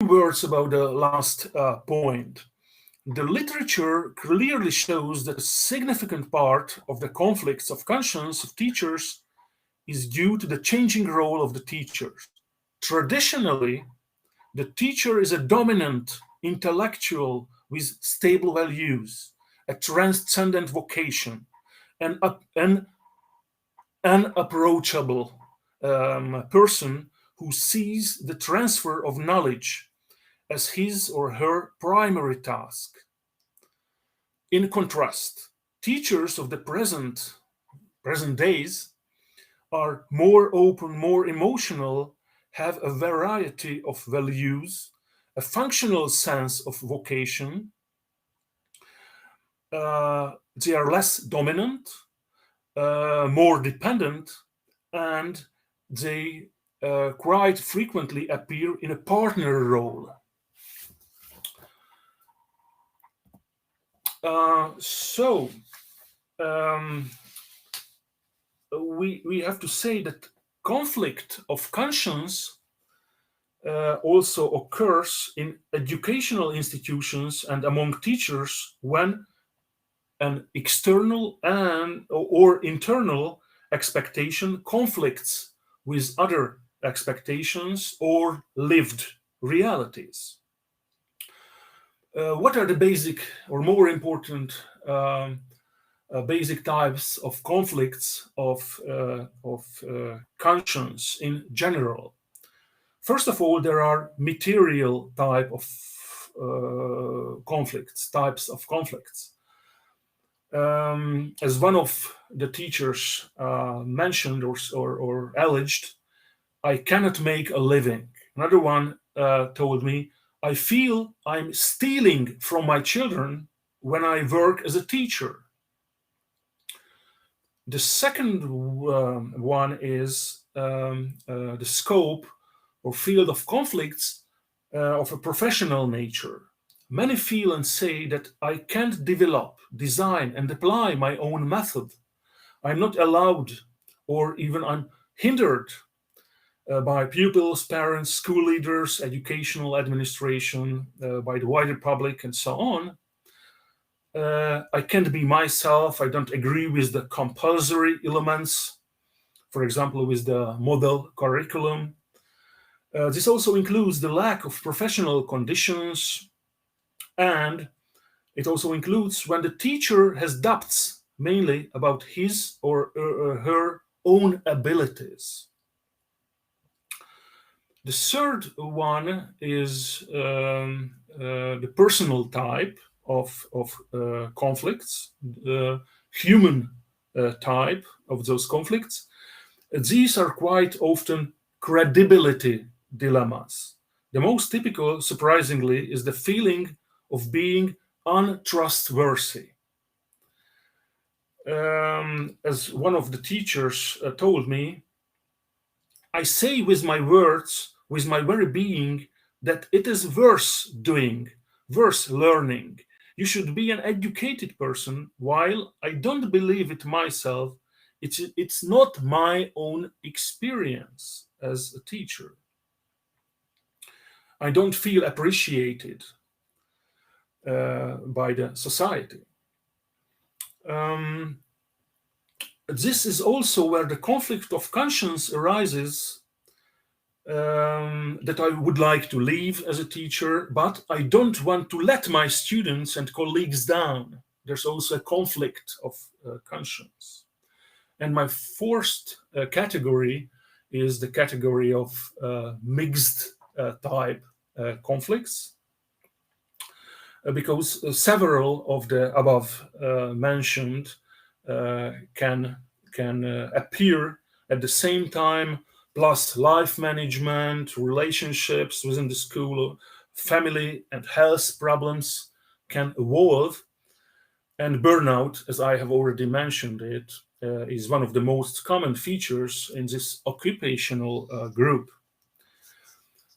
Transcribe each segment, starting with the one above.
words about the last point. The literature clearly shows that a significant part of the conflicts of conscience of teachers is due to the changing role of the teachers. Traditionally, the teacher is a dominant intellectual with stable values, a transcendent vocation, an unapproachable person who sees the transfer of knowledge as his or her primary task. In contrast, teachers of the present days are more open, more emotional, have a variety of values, a functional sense of vocation. They are less dominant, more dependent, and they quite frequently appear in a partner role. So we have to say that conflict of conscience also occurs in educational institutions and among teachers when an external and or internal expectation conflicts with other expectations or lived realities. What are the basic or more important basic types of conflicts of conscience in general? First of all, there are material type of types of conflicts. As one of the teachers mentioned or alleged, I cannot make a living. Another one told me, I feel I'm stealing from my children when I work as a teacher. The second one is the scope or field of conflicts of a professional nature. Many feel and say that I can't develop, design, and apply my own method. I'm not allowed, or even I'm hindered by pupils, parents, school leaders, educational administration, by the wider public, and so on. I can't be myself. I don't agree with the compulsory elements, for example, with the model curriculum. This also includes the lack of professional conditions, and it also includes when the teacher has doubts mainly about his or her own abilities. The third one is the personal type of conflicts, the human type of those conflicts. These are quite often credibility dilemmas. The most typical, surprisingly, is the feeling of being untrustworthy. As one of the teachers told me, I say with my words, with my very being, that it is worth doing, worth learning. You should be an educated person. While I don't believe it myself, it's not my own experience as a teacher. I don't feel appreciated by the society. This is also where the conflict of conscience arises, that I would like to leave as a teacher, but I don't want to let my students and colleagues down. There's also a conflict of conscience. And my fourth category is the category of mixed type conflicts, because several of the above mentioned can appear at the same time, plus life management, relationships within the school, family and health problems can evolve. And burnout, as I have already mentioned it, is one of the most common features in this occupational group.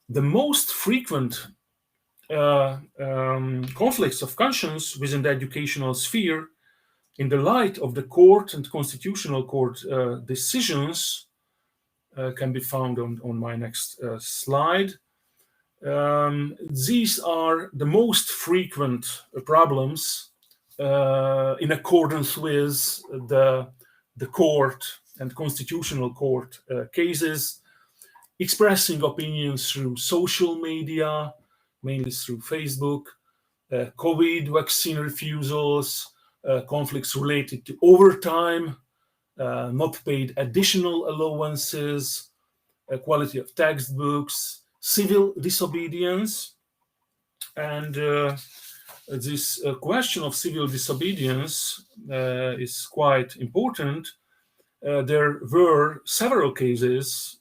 The most frequent conflicts of conscience within the educational sphere, in the light of the court and constitutional court decisions, can be found on my next slide. These are the most frequent problems in accordance with the court and constitutional court cases, expressing opinions through social media, mainly through Facebook, COVID vaccine refusals, conflicts related to overtime, not paid additional allowances, quality of textbooks, civil disobedience. And this question of civil disobedience is quite important. There were several cases,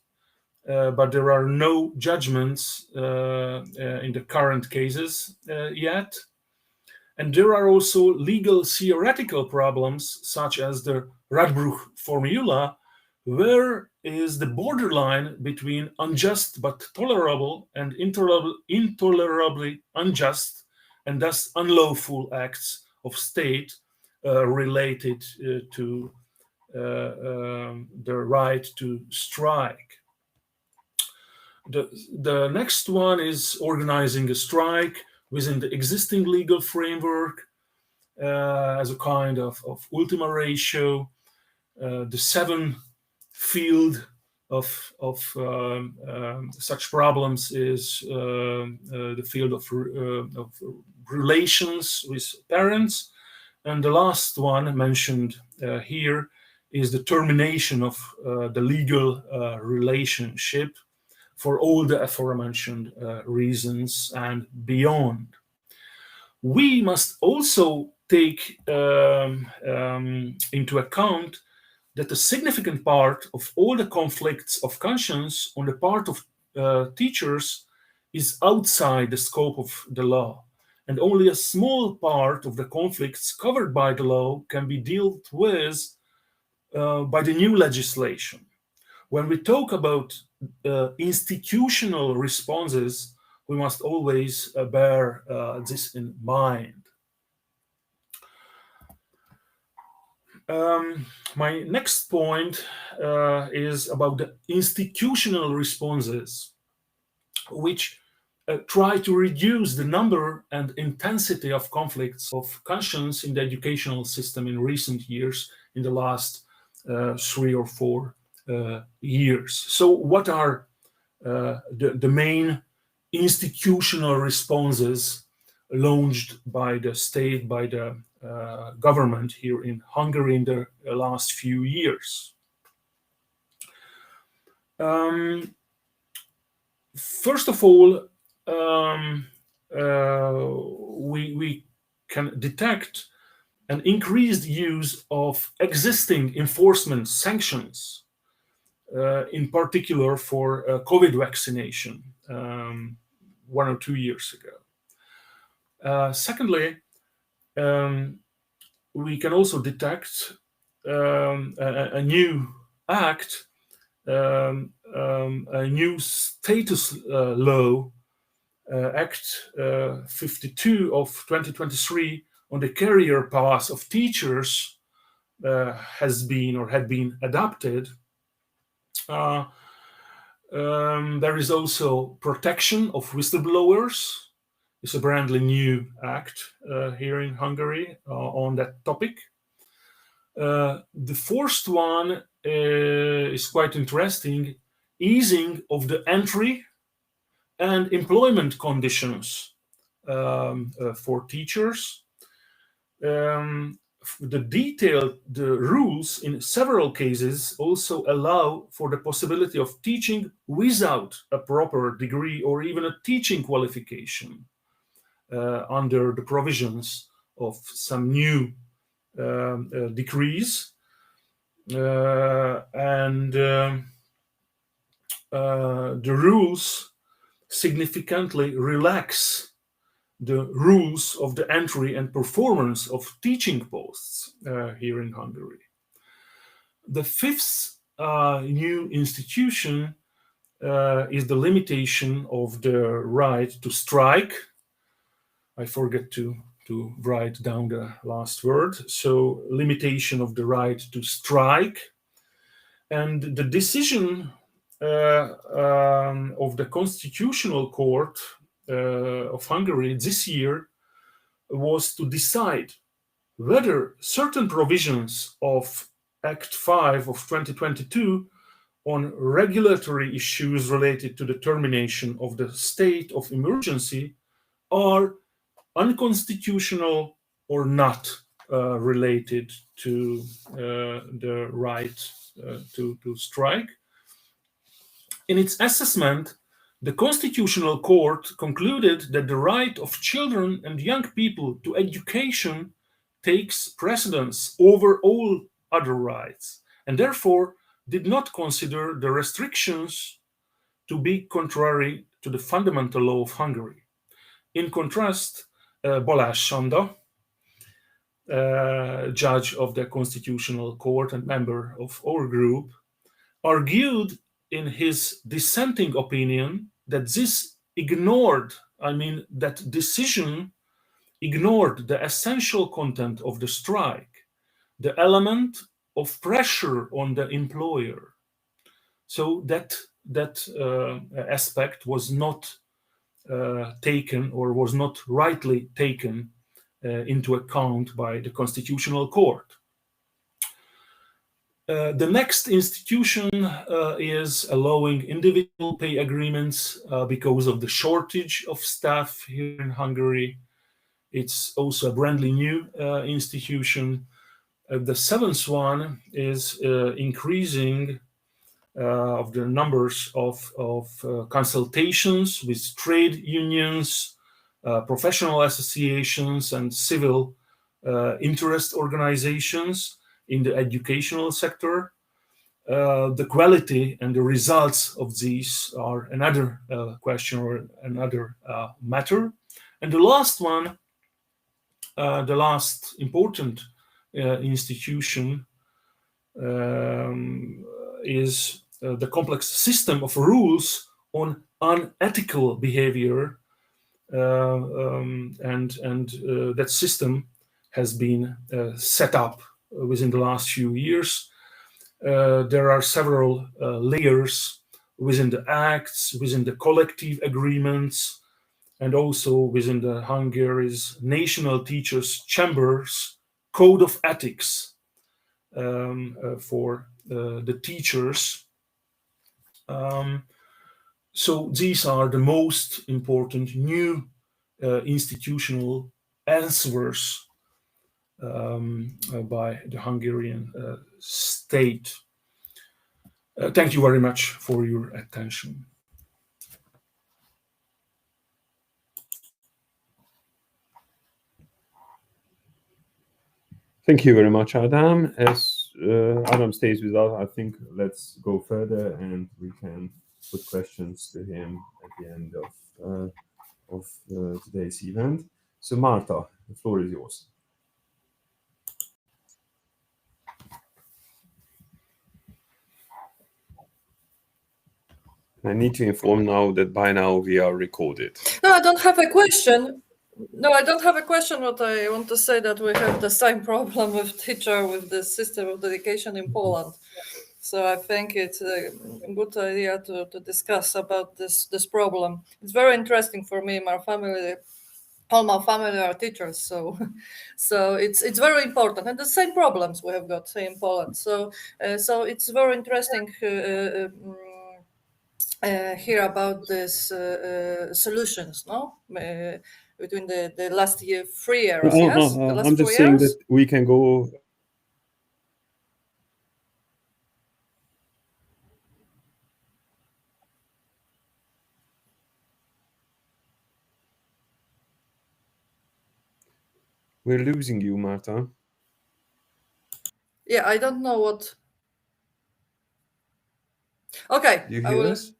but there are no judgments in the current cases yet. And there are also legal theoretical problems, such as the Radbruch formula, where is the borderline between unjust but tolerable and intolerably unjust and thus unlawful acts of state related to the right to strike. The next one is organizing a strike within the existing legal framework as a kind of ultima ratio. The seven field of such problems is the field of relations with parents, and the last one mentioned here is the termination of the legal relationship for all the aforementioned reasons and beyond. We must also take into account that a significant part of all the conflicts of conscience on the part of teachers is outside the scope of the law, and only a small part of the conflicts covered by the law can be dealt with by the new legislation. When we talk about institutional responses, we must always bear this in mind. My next point is about the institutional responses, which try to reduce the number and intensity of conflicts of conscience in the educational system in recent years, in the last 3 or 4 years. So, what are the main institutional responses launched by the state, by the government here in Hungary in the last few years? First of all, we can detect an increased use of existing enforcement sanctions, in particular for COVID vaccination 1 or 2 years ago. Secondly, we can also detect a new act, a new status law, Act 52 of 2023 on the career path of teachers has been or had been adopted. There is also protection of whistleblowers. It's a brandly new act here in Hungary on that topic. The first one is quite interesting: easing of the entry and employment conditions for teachers. The rules in several cases also allow for the possibility of teaching without a proper degree or even a teaching qualification under the provisions of some new decrees. And the rules significantly relax the rules of the entry and performance of teaching posts here in Hungary. The fifth new institution is the limitation of the right to strike. I forget to write down the last word. So, limitation of the right to strike. And the decision of the Constitutional Court of Hungary this year was to decide whether certain provisions of Act 5 of 2022 on regulatory issues related to the termination of the state of emergency are unconstitutional or not related to the right to strike. In its assessment, the Constitutional Court concluded that the right of children and young people to education takes precedence over all other rights, and therefore did not consider the restrictions to be contrary to the fundamental law of Hungary. In contrast, Balázs Sanda, judge of the Constitutional Court and member of our group, argued in his dissenting opinion that that decision ignored the essential content of the strike, the element of pressure on the employer. So that aspect was not taken, or was not rightly taken into account by the Constitutional Court. The next institution is allowing individual pay agreements because of the shortage of staff here in Hungary. It's also a brandly new institution. The seventh one is increasing of the numbers of consultations with trade unions, professional associations, and civil interest organizations in the educational sector. The quality and the results of these are another question, or another matter. And the last one, the last important institution is the complex system of rules on unethical behavior, and that system has been set up within the last few years. There are several layers within the acts, within the collective agreements, and also within the Hungary's National Teachers' Chambers Code of Ethics for the teachers. So these are the most important new institutional answers by the Hungarian state. Thank you very much for your attention. Thank you very much, Adam. As Adam stays with us, I think let's go further and we can put questions to him at the end of today's event. So Marta, the floor is yours. I need to inform now that by now we are recorded. No, I don't have a question. No, I don't have a question, but I want to say that we have the same problem with teacher with the system of dedication in Poland. So I think it's a good idea to discuss about this problem. It's very interesting for me. My family, all my family are teachers, so it's very important, and the same problems we have got in Poland. So it's very interesting. Hear about this solutions, no? Between the last 3 years, yes? The last I'm just saying that we can go. We're losing you, Marta. Yeah, I don't know what. Okay. You hear us?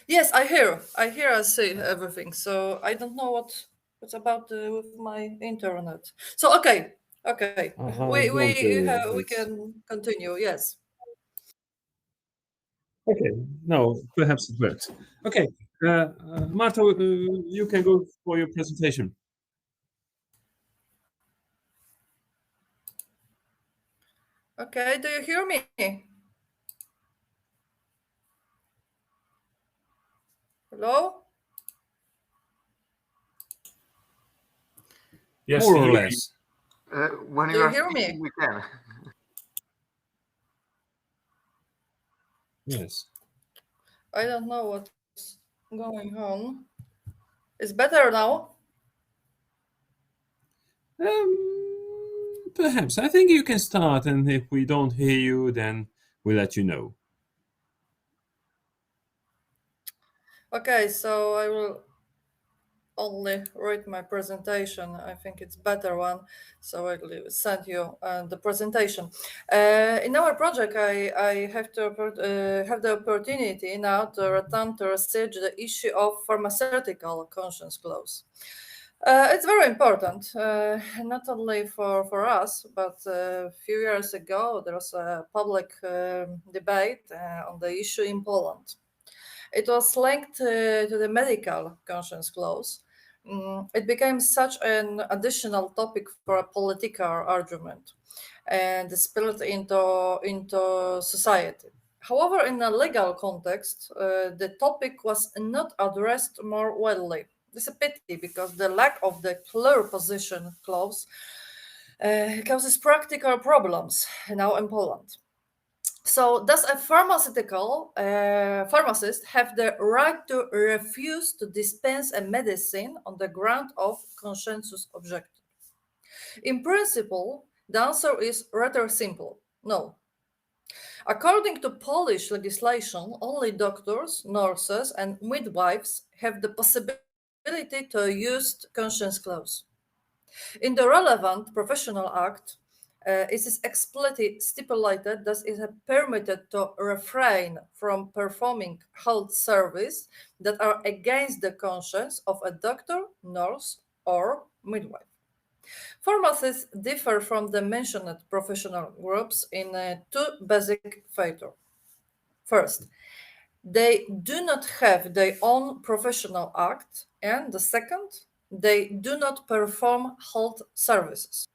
Yes, I hear. I see everything. So I don't know what's about with my internet. So okay. We can continue. Yes. Okay. No, perhaps it works. Okay, Marta, you can go for your presentation. Okay. Do you hear me? Hello? Yes, More we or hear you. less. When Do you you are hear me? speaking, we can. Yes. I don't know what's going on. It's better now? Perhaps. I think you can start, and if we don't hear you, then we'll let you know. Okay, so I will only read my presentation. I think it's better one, so I will send you the presentation. In our project, I have to have the opportunity now to return to research the issue of pharmaceutical conscience clause. It's very important, not only for us, but a few years ago there was a public debate on the issue in Poland. It was linked to the medical conscience clause. It became such an additional topic for a political argument and spilled into society. However, in a legal context, the topic was not addressed more widely. It's a pity because the lack of the clear position clause causes practical problems now in Poland. So, does a pharmacist have the right to refuse to dispense a medicine on the ground of consensus objective? In principle, the answer is rather simple: no. According to Polish legislation, only doctors, nurses, and midwives have the possibility to use conscience clause. In the relevant professional act, it is explicitly stipulated that it is permitted to refrain from performing health service that are against the conscience of a doctor, nurse, or midwife. Pharmacists differ from the mentioned professional groups in two basic factors. First, they do not have their own professional act, and the second, they do not perform health services.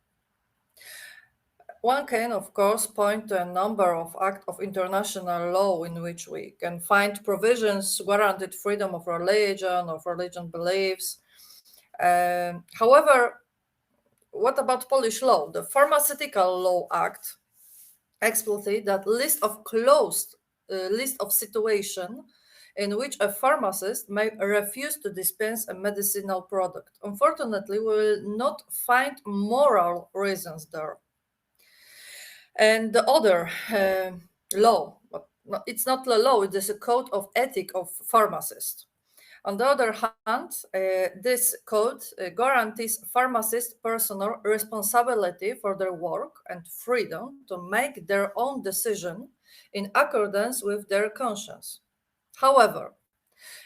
One can, of course, point to a number of acts of international law in which we can find provisions guaranteed freedom of religion, of religion beliefs. However, what about Polish law? The Pharmaceutical Law Act explicitly that list of situation in which a pharmacist may refuse to dispense a medicinal product. Unfortunately, we will not find moral reasons there. And the other law, it's not a law, it is a code of ethic of pharmacists. On the other hand, this code guarantees pharmacists personal responsibility for their work and freedom to make their own decision in accordance with their conscience. However,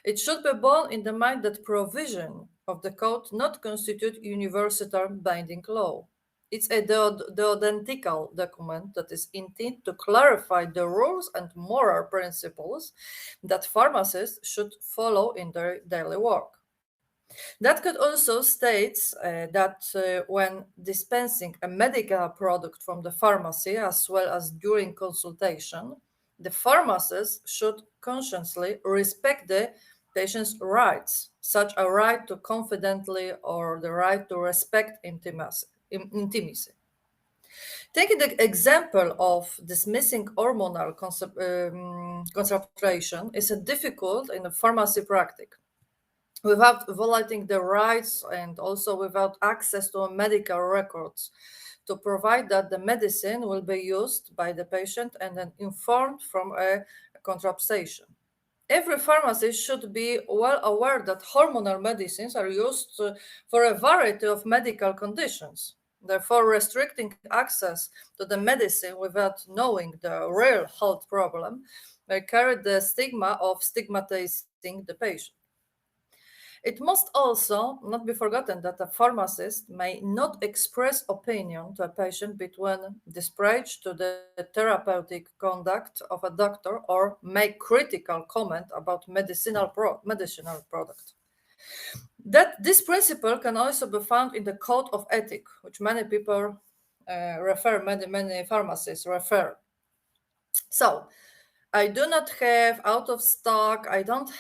it should be borne in the mind that provision of the code not constitute universal binding law. It's a deontological document that is intended to clarify the rules and moral principles that pharmacists should follow in their daily work. That could also state that when dispensing a medical product from the pharmacy as well as during consultation, the pharmacist should consciously respect the patient's rights, such a right to confidently or the right to respect intimacy. Taking the example of dismissing hormonal concentration is a difficult in a pharmacy practice. Without violating the rights and also without access to medical records to provide that the medicine will be used by the patient and then informed from a contraception. Every pharmacist should be well aware that hormonal medicines are used for a variety of medical conditions. Therefore, restricting access to the medicine without knowing the real health problem may carry the stigma of stigmatizing the patient. It must also not be forgotten that a pharmacist may not express opinion to a patient between disparage to the therapeutic conduct of a doctor or make critical comment about medicinal product. That this principle can also be found in the code of ethics, which many people many pharmacists refer. So, I do not have out of stock. I don't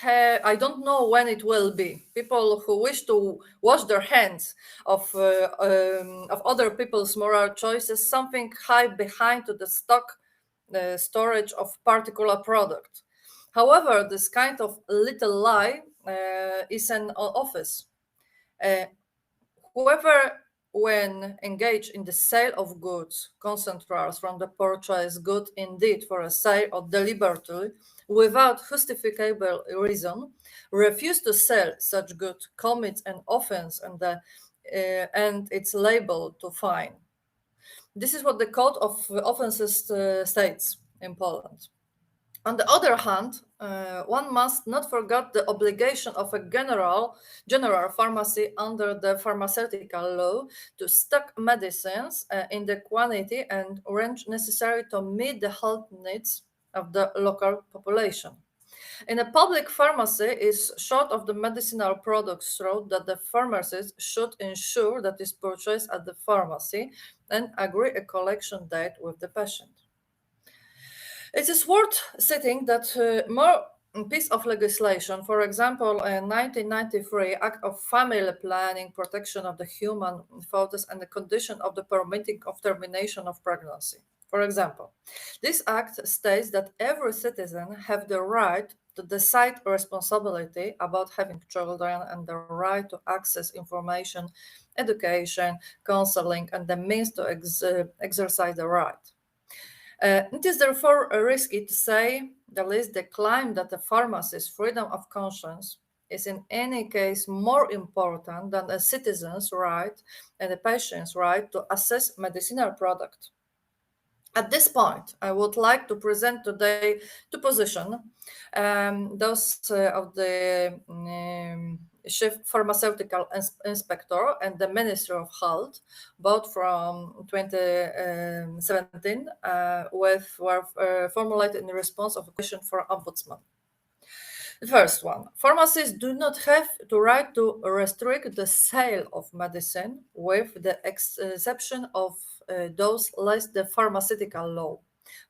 know when it will be. People who wish to wash their hands of other people's moral choices, something hide behind to the stock storage of particular product. However, this kind of little lie is an office. Whoever, when engaged in the sale of goods, concentrates from the purchase good indeed for a sale or deliberately, without justifiable reason, refuse to sell such good, commits an offense and it's liable to fine. This is what the Code of Offenses states in Poland. On the other hand, one must not forget the obligation of a general pharmacy under the pharmaceutical law to stock medicines in the quantity and range necessary to meet the health needs of the local population. In a public pharmacy is short of the medicinal products route that the pharmacist should ensure that is purchased at the pharmacy and agree a collection date with the patient. It is worth citing that more piece of legislation, for example, a 1993 Act of Family Planning, Protection of the Human Fetus and the Condition of the Permitting of Termination of Pregnancy. For example, this act states that every citizen have the right to decide responsibility about having children and the right to access information, education, counseling, and the means to exercise the right. It is therefore risky to say the least the claim that the pharmacist's freedom of conscience is in any case more important than a citizen's right and a patient's right to access medicinal product. At this point, I would like to present today two positions, those of the Chief Pharmaceutical Inspector and the Ministry of Health, both from 2017, were formulated in response of a question for Ombudsman. The first one, pharmacists do not have the right to restrict the sale of medicine with the exception of those less the pharmaceutical law.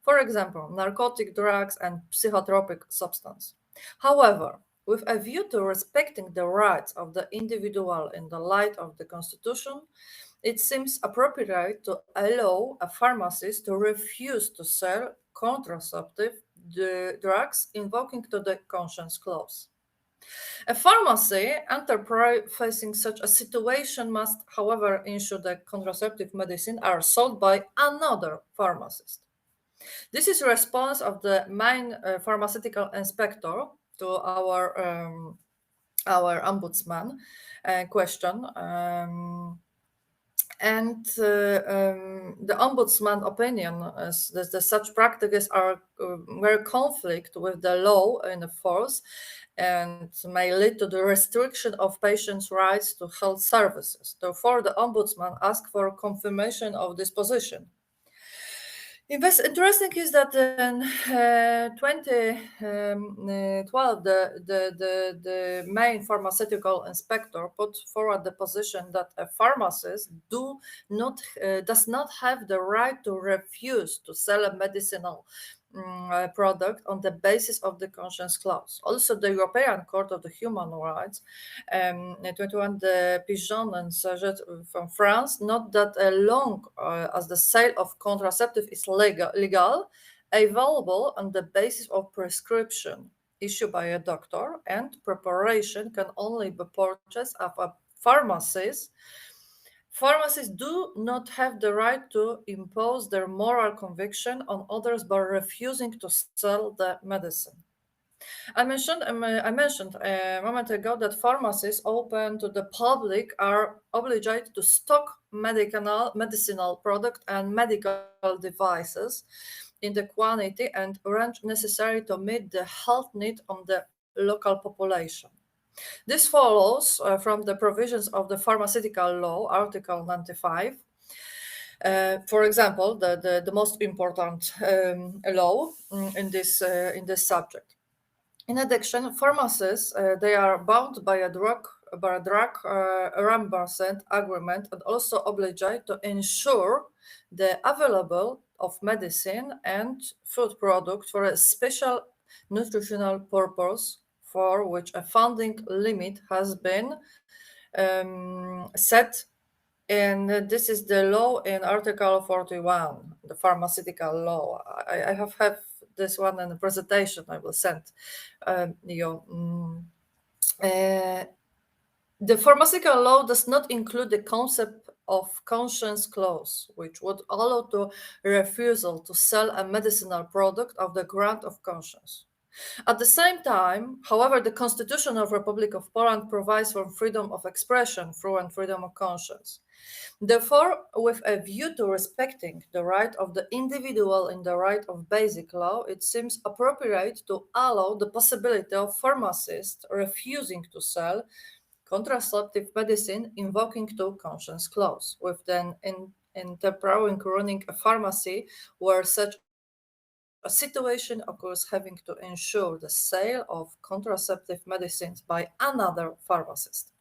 For example, narcotic drugs and psychotropic substance. However, with a view to respecting the rights of the individual in the light of the Constitution, it seems appropriate to allow a pharmacist to refuse to sell contraceptive drugs invoking to the conscience clause. A pharmacy enterprise facing such a situation must, however, ensure that contraceptive medicine are sold by another pharmacist. This is a response of the main pharmaceutical inspector to our ombudsman question. The ombudsman opinion is that such practices are very conflict with the law in force and may lead to the restriction of patients' rights to health services. Therefore, the ombudsman asked for confirmation of this position. Interesting is that in 2012, the main pharmaceutical inspector put forward the position that a pharmacist does not have the right to refuse to sell a medicinal product on the basis of the conscience clause. Also, the European Court of the Human Rights, 21 de Pigeon and Saget from France, note that long as the sale of contraceptive is legal, available on the basis of prescription issued by a doctor, and preparation can only be purchased at a pharmacist. Pharmacists do not have the right to impose their moral conviction on others by refusing to sell the medicine. I mentioned a moment ago that pharmacies open to the public are obliged to stock medicinal product and medical devices in the quantity and range necessary to meet the health need of the local population. This follows from the provisions of the pharmaceutical law, Article 95. For example, the most important law in this subject. In addition, pharmacists they are bound by a drug reimbursement agreement and also obliged to ensure the available of medicine and food product for a special nutritional purpose for which a funding limit has been set. And this is the law in Article 41, the pharmaceutical law. I have this one in the presentation I will send you. The pharmaceutical law does not include the concept of conscience clause, which would allow to refusal to sell a medicinal product of the grant of conscience. At the same time, however, the Constitution of Republic of Poland provides for freedom of expression through and freedom of conscience. Therefore, with a view to respecting the right of the individual in the right of basic law, it seems appropriate to allow the possibility of pharmacists refusing to sell contraceptive medicine invoking to conscience clause, with then interpreting running a pharmacy where such a situation occurs having to ensure the sale of contraceptive medicines by another pharmacist.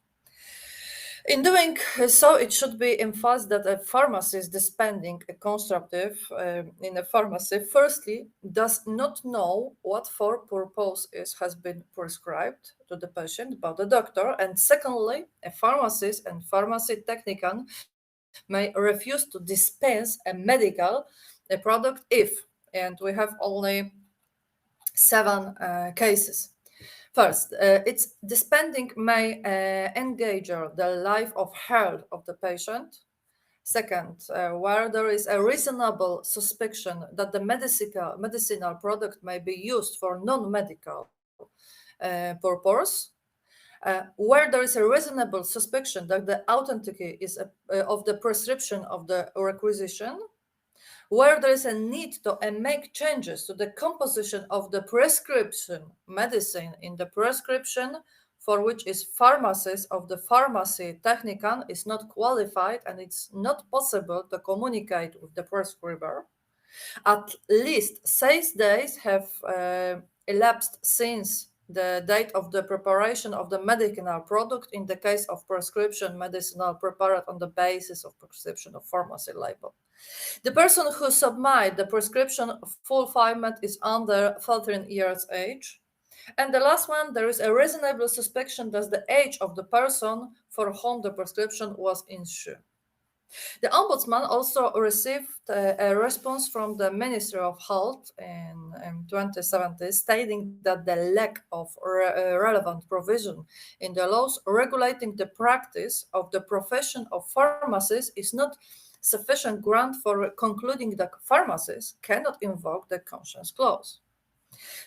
In doing so, it should be emphasized that a pharmacist dispensing a contraceptive in a pharmacy, firstly, does not know what for purpose has been prescribed to the patient by the doctor, and secondly, a pharmacist and pharmacy technician may refuse to dispense a medical product if, and we have only 7 cases. First, its dispensing may endanger the life or health of the patient. Second, where there is a reasonable suspicion that the medicinal product may be used for non-medical purpose. Where there is a reasonable suspicion that the authenticity is of the prescription of the requisition, where there is a need to make changes to the composition of the prescription medicine in the prescription for which is pharmacist of the pharmacy technician is not qualified and it's not possible to communicate with the prescriber. At least 6 days have elapsed since the date of the preparation of the medicinal product in the case of prescription medicinal prepared on the basis of prescription of pharmacy label. The person who submits the prescription fulfillment is under 13 years age. And the last one, there is a reasonable suspicion that the age of the person for whom the prescription was issued. The Ombudsman also received a response from the Ministry of Health in 2017 stating that the lack of relevant provision in the laws regulating the practice of the profession of pharmacists is not sufficient ground for concluding that pharmacists cannot invoke the conscience clause.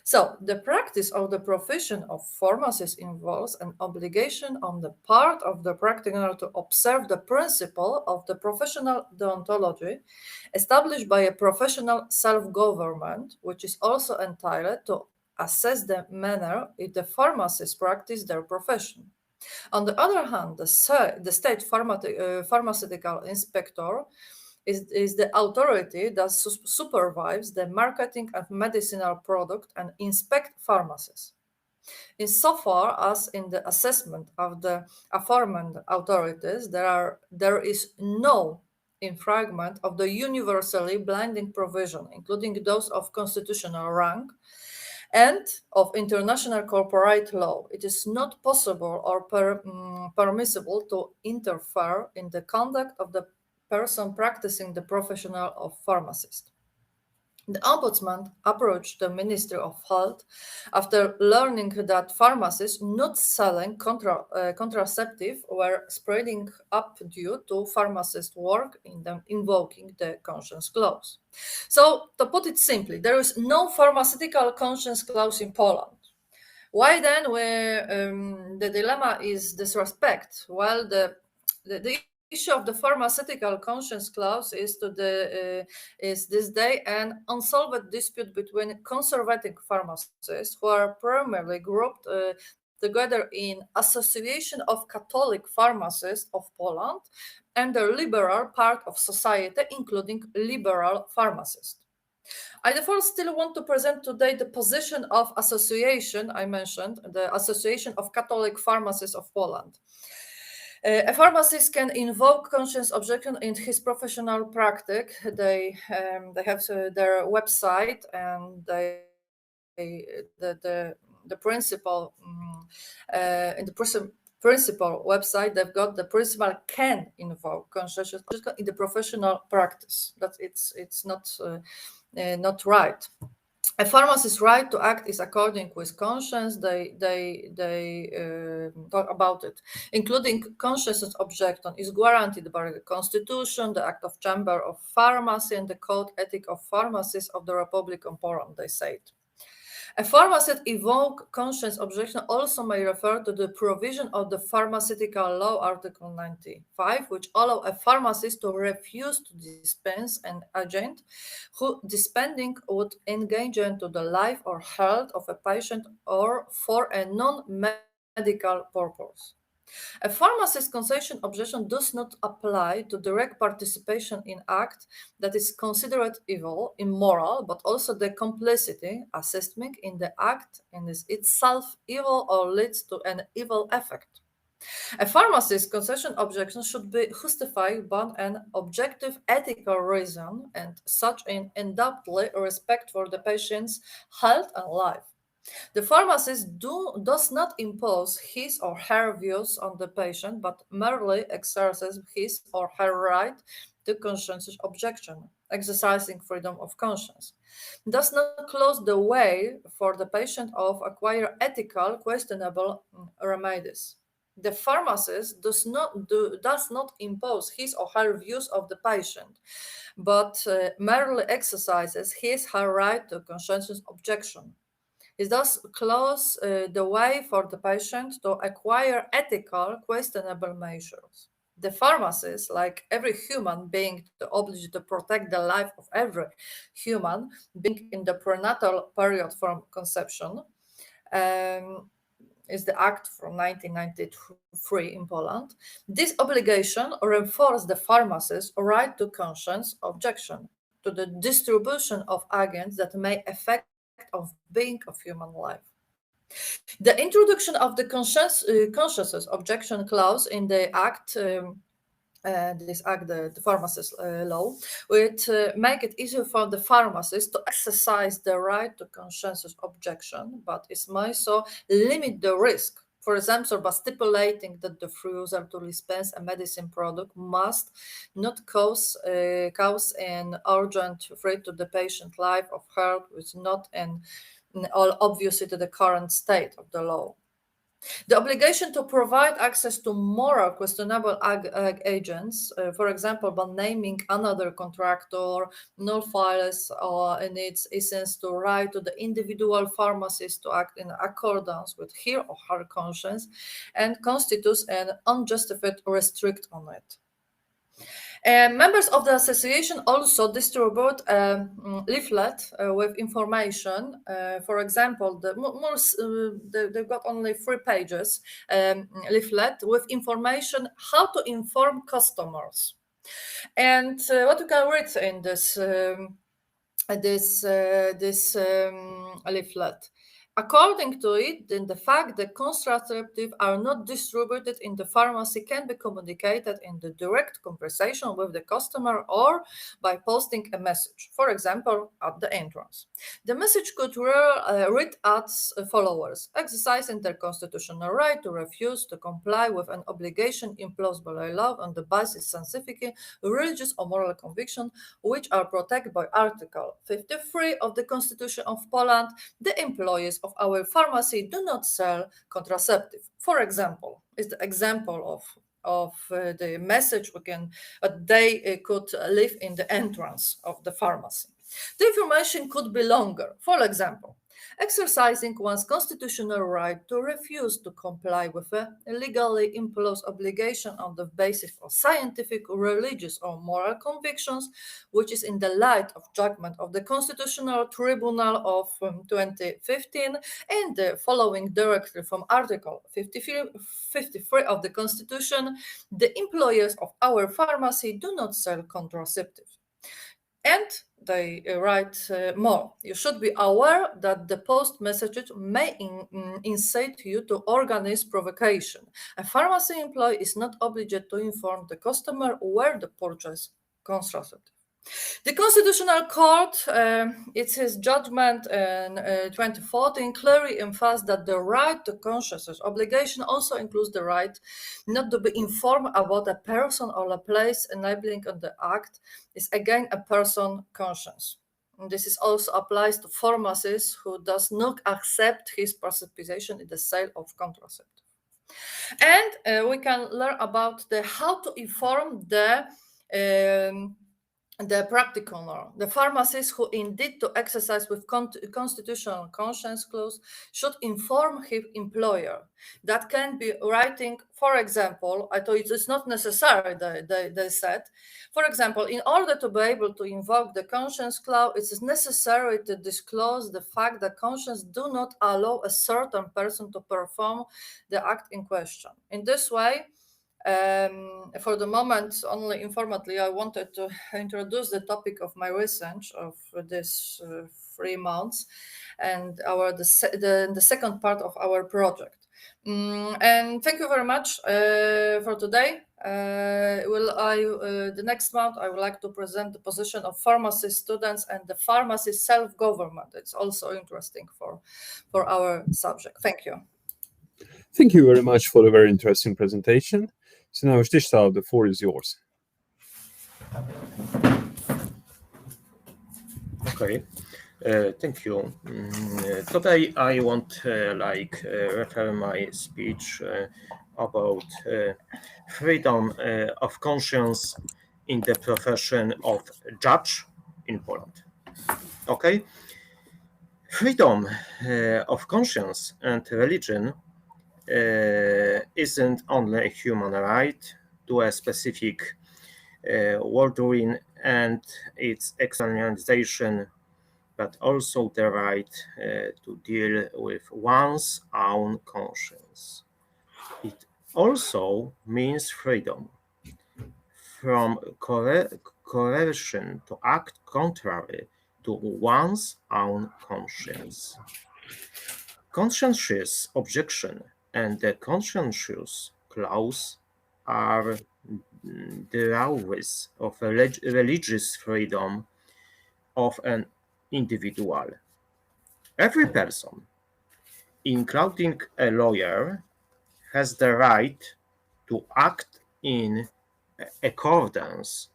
So, the practice of the profession of pharmacist involves an obligation on the part of the practitioner to observe the principle of the professional deontology established by a professional self-government, which is also entitled to assess the manner in the pharmacists practice their profession. On the other hand, the state pharmaceutical inspector is the authority that supervises the marketing of medicinal product and inspect pharmacies. Insofar as in the assessment of the aforementioned authorities, there is no infringement of the universally binding provision, including those of constitutional rank and of international corporate law. It is not possible or permissible to interfere in the conduct of the person practicing the profession of pharmacist. The Ombudsman approached the Ministry of Health after learning that pharmacists not selling contraceptive were spreading up due to pharmacist work in them invoking the conscience clause. So, to put it simply, there is no pharmaceutical conscience clause in Poland. Why then the dilemma is disrespect? Well, the issue of the pharmaceutical conscience clause is this day an unsolved dispute between conservative pharmacists who are primarily grouped together in Association of Catholic Pharmacists of Poland and the liberal part of society, including liberal pharmacists. I therefore still want to present today the position of association I mentioned, the Association of Catholic Pharmacists of Poland. A pharmacist can invoke conscience objection in his professional practice. They have their website, and the principal in the principal website, they've got the principal can invoke conscience objection in the professional practice. That it's not right. A pharmacist's right to act is according with conscience. They talk about it, including conscience objection is guaranteed by the Constitution, the Act of Chamber of Pharmacy, and the Code Ethic of Pharmacists of the Republic of Poland. They say it. A pharmacist invoke conscience objection also may refer to the provision of the Pharmaceutical Law, Article 95, which allow a pharmacist to refuse to dispense an agent who dispensing would endanger to the life or health of a patient or for a non-medical purpose. A pharmacist's conscience objection does not apply to direct participation in act that is considered evil, immoral, but also the complicity, assisting in the act and is itself evil or leads to an evil effect. A pharmacist's conscience objection should be justified by an objective ethical reason and such an undoubtedly respect for the patient's health and life. The pharmacist does not impose his or her views on the patient, but merely exercises his or her right to conscience objection, exercising freedom of conscience. Does not close the way for the patient of acquire ethical, questionable remedies. The pharmacist does not impose his or her views of the patient, but merely exercises his or her right to conscientious objection. It does close the way for the patient to acquire ethical, questionable measures. The pharmacist, like every human being, obliged to protect the life of every human being in the prenatal period from conception, is the act from 1993 in Poland. This obligation reinforces the pharmacist's right to conscience objection to the distribution of agents that may affect of being of human life. The introduction of the conscientious objection clause in the act, the pharmacist law, would make it easier for the pharmacist to exercise the right to conscientious objection, but it may also limit the risk. For example, by stipulating that the refusal to dispense a medicine product must not cause an urgent threat to the patient life or health, which is not obviously to the current state of the law. The obligation to provide access to moral questionable agents, for example, by naming another contractor, nullifies in its essence to right to the individual pharmacist to act in accordance with his or her conscience and constitutes an unjustified restrict on it. Members of the association also distribute a leaflet with information. For example, they've got only 3 pages leaflet with information how to inform customers. And what you can read in this leaflet. According to it, then the fact that contraceptives are not distributed in the pharmacy can be communicated in the direct conversation with the customer or by posting a message, for example, at the entrance. The message could read as follows: exercising their constitutional right to refuse to comply with an obligation imposed by law on the basis of scientific, religious, or moral conviction, which are protected by Article 53 of the Constitution of Poland. The employees of our pharmacy do not sell contraceptive. For example, is the example of the message they could leave in the entrance of the pharmacy. The information could be longer. For example, exercising one's constitutional right to refuse to comply with a legally imposed obligation on the basis of scientific, religious, or moral convictions, which is in the light of judgment of the Constitutional Tribunal of 2015 and the following directly from Article 53 of the Constitution. The employers of our pharmacy do not sell contraceptives. And they write more. You should be aware that the post messages may incite you to organize provocation. A pharmacy employee is not obligated to inform the customer where the purchase contraceptive. The Constitutional Court, it's its judgment in 2014, clearly emphasized that the right to consciousness obligation also includes the right not to be informed about a person or a place enabling on the act is again a person conscience. And this is also applies to pharmacists who does not accept his participation in the sale of contraceptive. And we can learn about the how to inform the practical norm. The pharmacist who indeed to exercise with constitutional conscience clause should inform his employer. That can be writing, for example, I thought it's not necessary, they said. For example, in order to be able to invoke the conscience clause, it is necessary to disclose the fact that conscience do not allow a certain person to perform the act in question. In this way, for the moment, only informally, I wanted to introduce the topic of my research of this 3 months and the second part of our project. And thank you very much for today. The next month, I would like to present the position of pharmacy students and the pharmacy self-government. It's also interesting for our subject. Thank you. Thank you very much for a very interesting presentation. So now, Zdzisław, the floor is yours. Okay, thank you. Today I want refer my speech about freedom of conscience in the profession of judge in Poland. Okay, freedom of conscience and religion isn't only a human right to a specific worldview and its externalization, but also the right to deal with one's own conscience. It also means freedom from coercion to act contrary to one's own conscience. Conscientious objection and the conscientious clause are the drawbacks of religious freedom of an individual. Every person, including a lawyer, has the right to act in accordance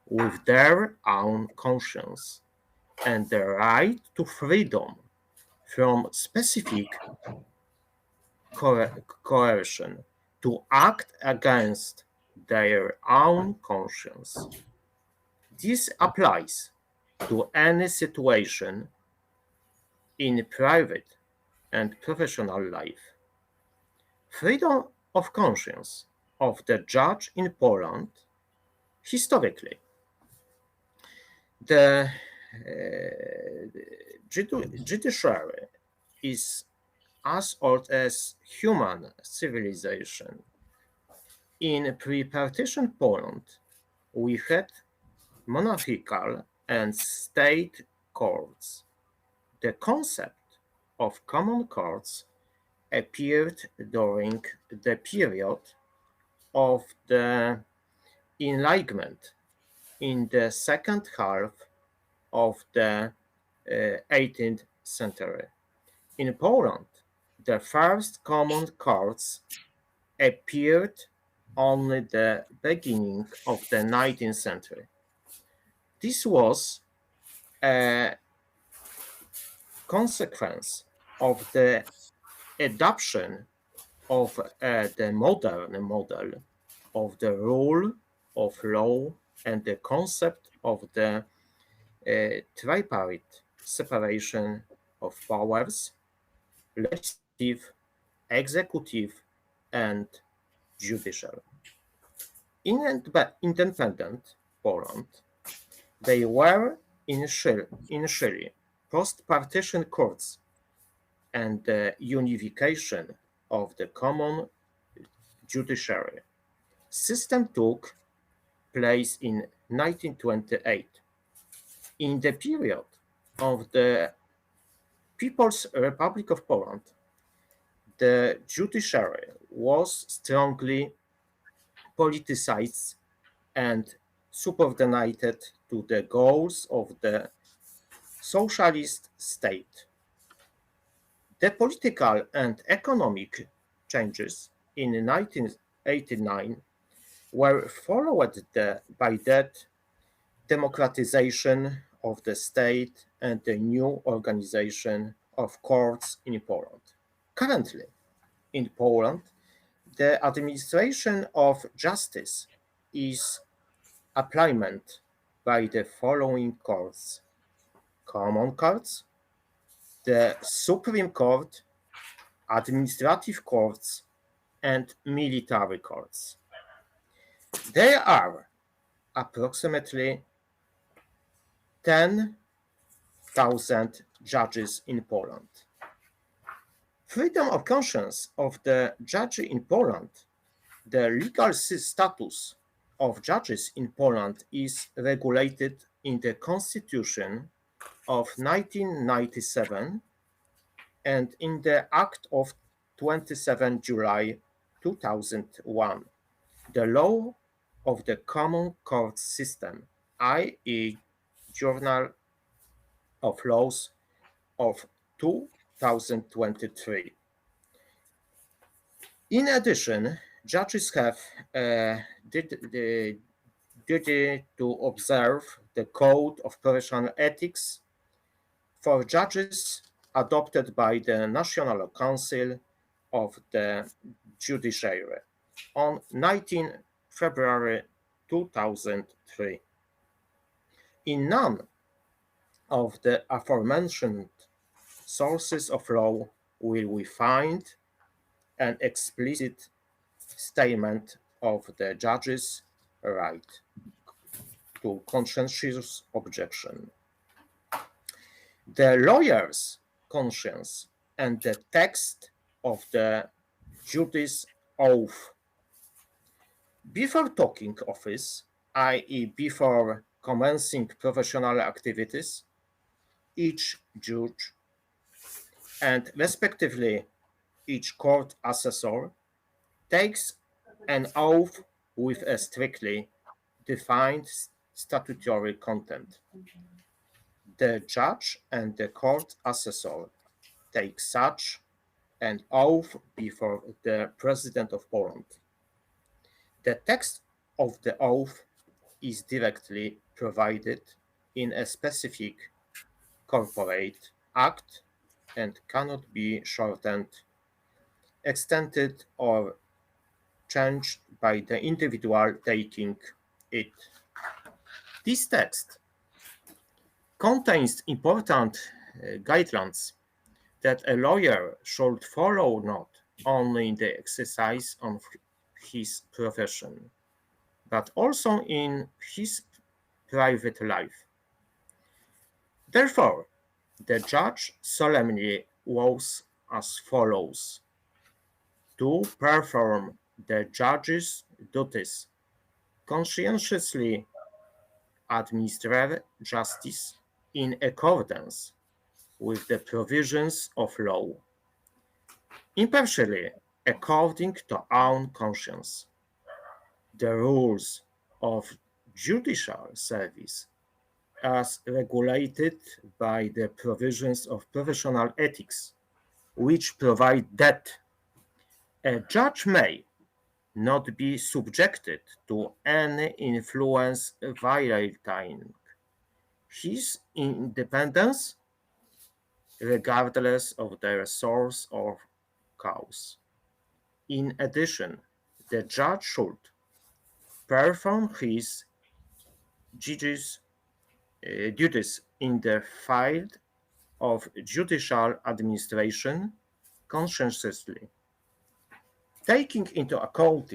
with their own conscience and the right to freedom from specific coercion to act against their own conscience. This applies to any situation in private and professional life. Freedom of conscience of the judge in Poland, historically, the judiciary is as old as human civilization. In pre-partition Poland, we had monarchical and state courts. The concept of common courts appeared during the period of the Enlightenment in the second half of the 18th century. In Poland, the first common courts appeared only the beginning of the 19th century. This was a consequence of the adoption of the modern model of the rule of law and the concept of the tripartite separation of powers, legislative, executive, and judicial. In independent Poland, they were initially post-partition courts, and the unification of the common judiciary system took place in 1928. In the period of the People's Republic of Poland, the judiciary was strongly politicized and subordinated to the goals of the socialist state. The political and economic changes in 1989 were followed by that democratization of the state and the new organization of courts in Poland. Currently, in Poland, the administration of justice is applied by the following courts: Common Courts, the Supreme Court, administrative courts, and military courts. There are approximately 10,000 judges in Poland. Freedom of conscience of the judge in Poland. The legal status of judges in Poland is regulated in the Constitution of 1997 and in the Act of 27 July 2001, the law of the Common Court System, i.e. Journal of Laws of 2023. In addition, judges have the duty to observe the Code of Professional Ethics for judges adopted by the National Council of the Judiciary on 19 February 2003. In none of the aforementioned sources of law will we find an explicit statement of the judge's right to conscientious objection. The lawyer's conscience and the text of the judice oath. Before taking office, i.e. before commencing professional activities, each judge and respectively each court assessor takes an oath with a strictly defined statutory content. The judge and the court assessor take such an oath before the President of Poland. The text of the oath is directly provided in a specific corporate act and cannot be shortened, extended, or changed by the individual taking it. This text contains important guidelines that a lawyer should follow not only in the exercise of his profession, but also in his private life. Therefore, the judge solemnly vows as follows: to perform the judge's duties, conscientiously administer justice in accordance with the provisions of law, impartially according to own conscience, the rules of judicial service as regulated by the provisions of professional ethics, which provide that a judge may not be subjected to any influence violating his independence, regardless of their source or cause. In addition, the judge should perform his duties in the field of judicial administration conscientiously, taking into account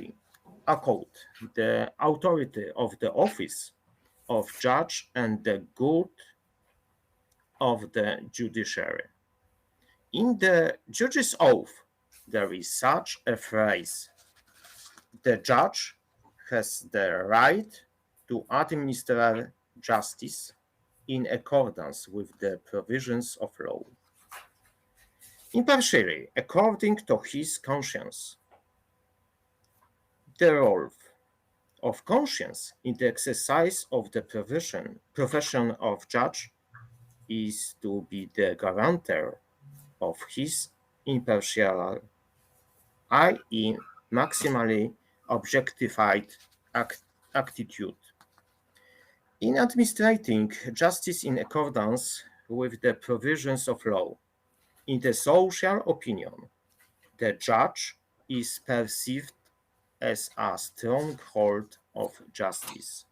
the authority of the office of judge and the good of the judiciary. In the judge's oath, there is such a phrase: the judge has the right to administer justice in accordance with the provisions of law. Impartially, according to his conscience. The role of conscience in the exercise of the profession of judge is to be the guarantor of his impartial, i.e., maximally objectified attitude. In administrating justice in accordance with the provisions of law, in the social opinion, the judge is perceived as a stronghold of justice.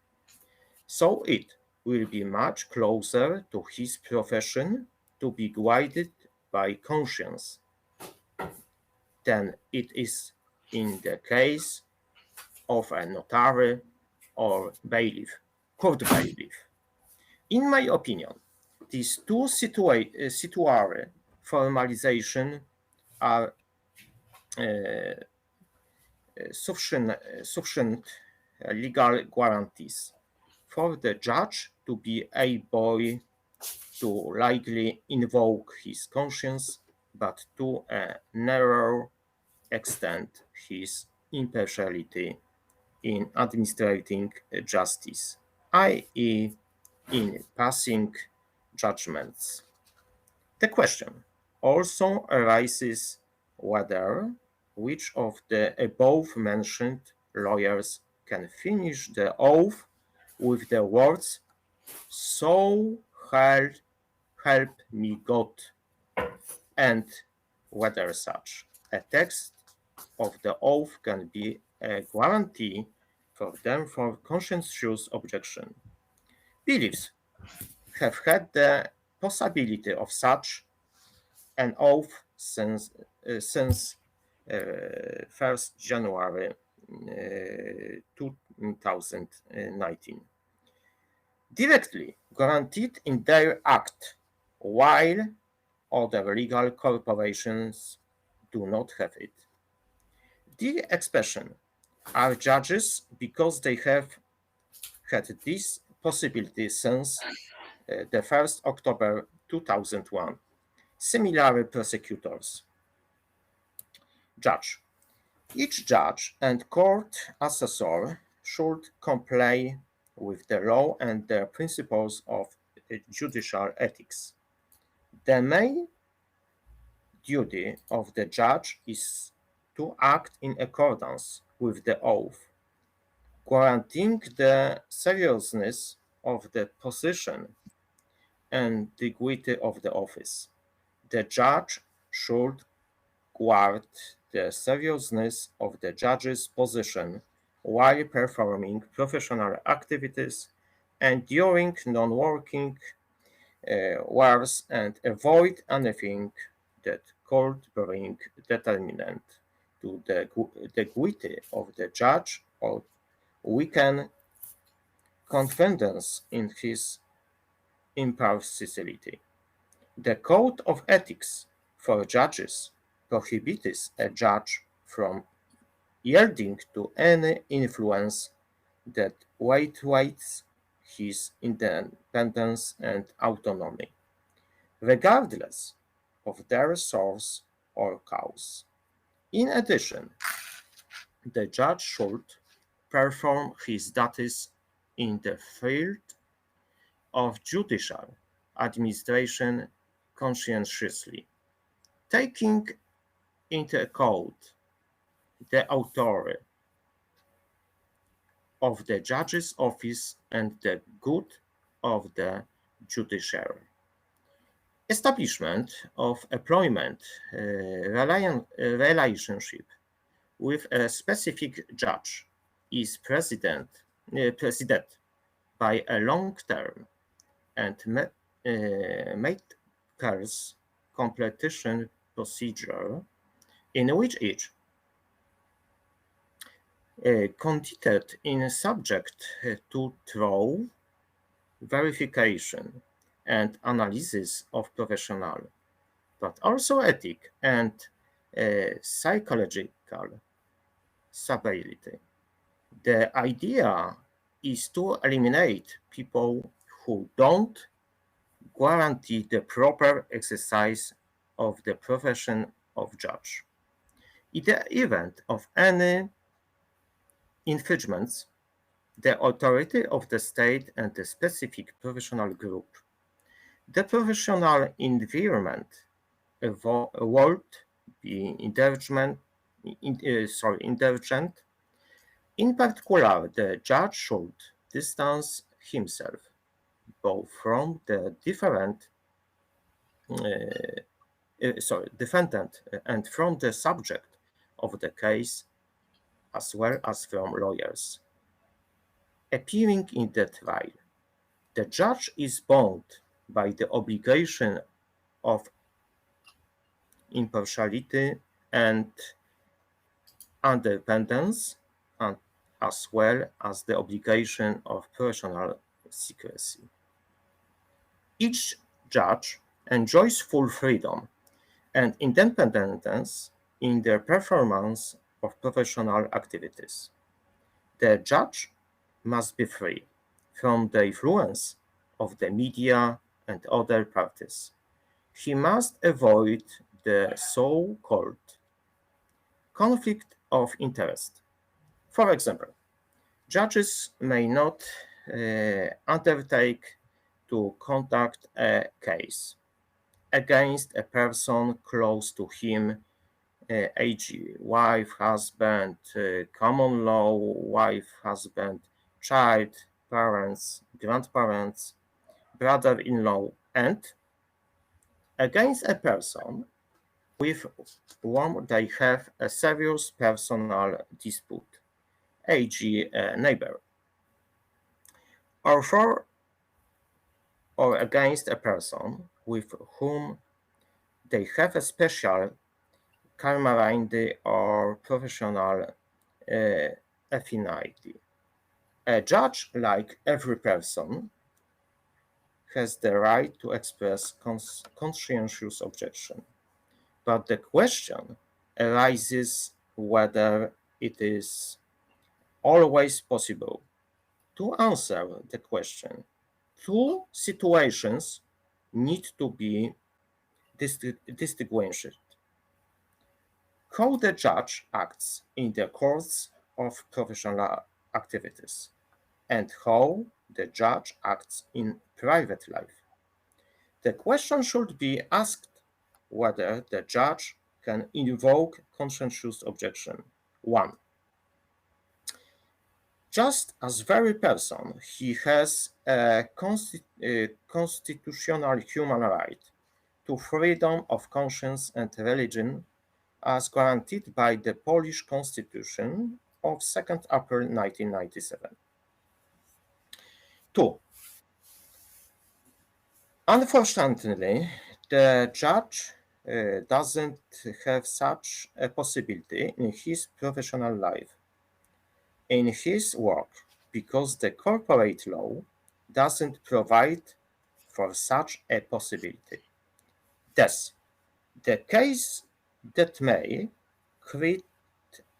So it will be much closer to his profession to be guided by conscience than it is in the case of a notary or bailiff, court bailiff. In my opinion, these two situary formalization are sufficient legal guarantees for the judge to be able to likely invoke his conscience, but to a narrow extent his impartiality in administrating justice, i.e., in passing judgments. The question also arises whether which of the above-mentioned lawyers can finish the oath with the words, "So help me God," and whether such a text of the oath can be a guarantee for them for conscientious objection. Beliefs have had the possibility of such an oath since 1st January 2019. Directly guaranteed in their act, while other legal corporations do not have it. The expression are judges because they have had this possibility since the 1st October 2001. Similar prosecutors. Judge. Each judge and court assessor should comply with the law and the principles of judicial ethics. The main duty of the judge is to act in accordance with the oath, guaranteeing the seriousness of the position and dignity of the office. The judge should guard the seriousness of the judge's position while performing professional activities and during non-working hours and avoid anything that could bring determinant to the dignity of the judge or weaken confidence in his impartiality. The Code of Ethics for Judges prohibits a judge from yielding to any influence that weights his independence and autonomy, regardless of their source or cause. In addition, the judge should perform his duties in the field of judicial administration conscientiously, taking into account the authority of the judge's office and the good of the judiciary. Establishment of employment relationship with a specific judge is preceded by a long-term and maker's competition procedure in which each candidate is subject to thorough verification and analysis of professional, but also ethic and psychological stability. The idea is to eliminate people who don't guarantee the proper exercise of the profession of judge. In the event of any infringements, the authority of the state and the specific professional group, the professional environment would be indulgent. In particular, the judge should distance himself both from the defendant and from the subject of the case, as well as from lawyers appearing in the trial. The judge is bound by the obligation of impartiality and independence, and as well as the obligation of professional secrecy. Each judge enjoys full freedom and independence in the performance of professional activities. The judge must be free from the influence of the media and other parties. He must avoid the so-called conflict of interest. For example, judges may not undertake to conduct a case against a person close to him, e.g., wife, husband, common law, wife, husband, child, parents, grandparents, brother-in-law, and against a person with whom they have a serious personal dispute, e.g., a neighbor, or for or against a person with whom they have a special camaraderie or professional affinity. A judge, like every person, has the right to express conscientious objection. But the question arises whether it is always possible to answer the question. Two situations need to be distinguished: how the judge acts in the course of professional activities and how the judge acts in private life. The question should be asked whether the judge can invoke conscientious objection. 1. Just as very person, he has a constitutional human right to freedom of conscience and religion as guaranteed by the Polish Constitution of 2nd April 1997. 2. Unfortunately, the judge doesn't have such a possibility in his professional life, in his work, because the corporate law doesn't provide for such a possibility. Thus, the case that may create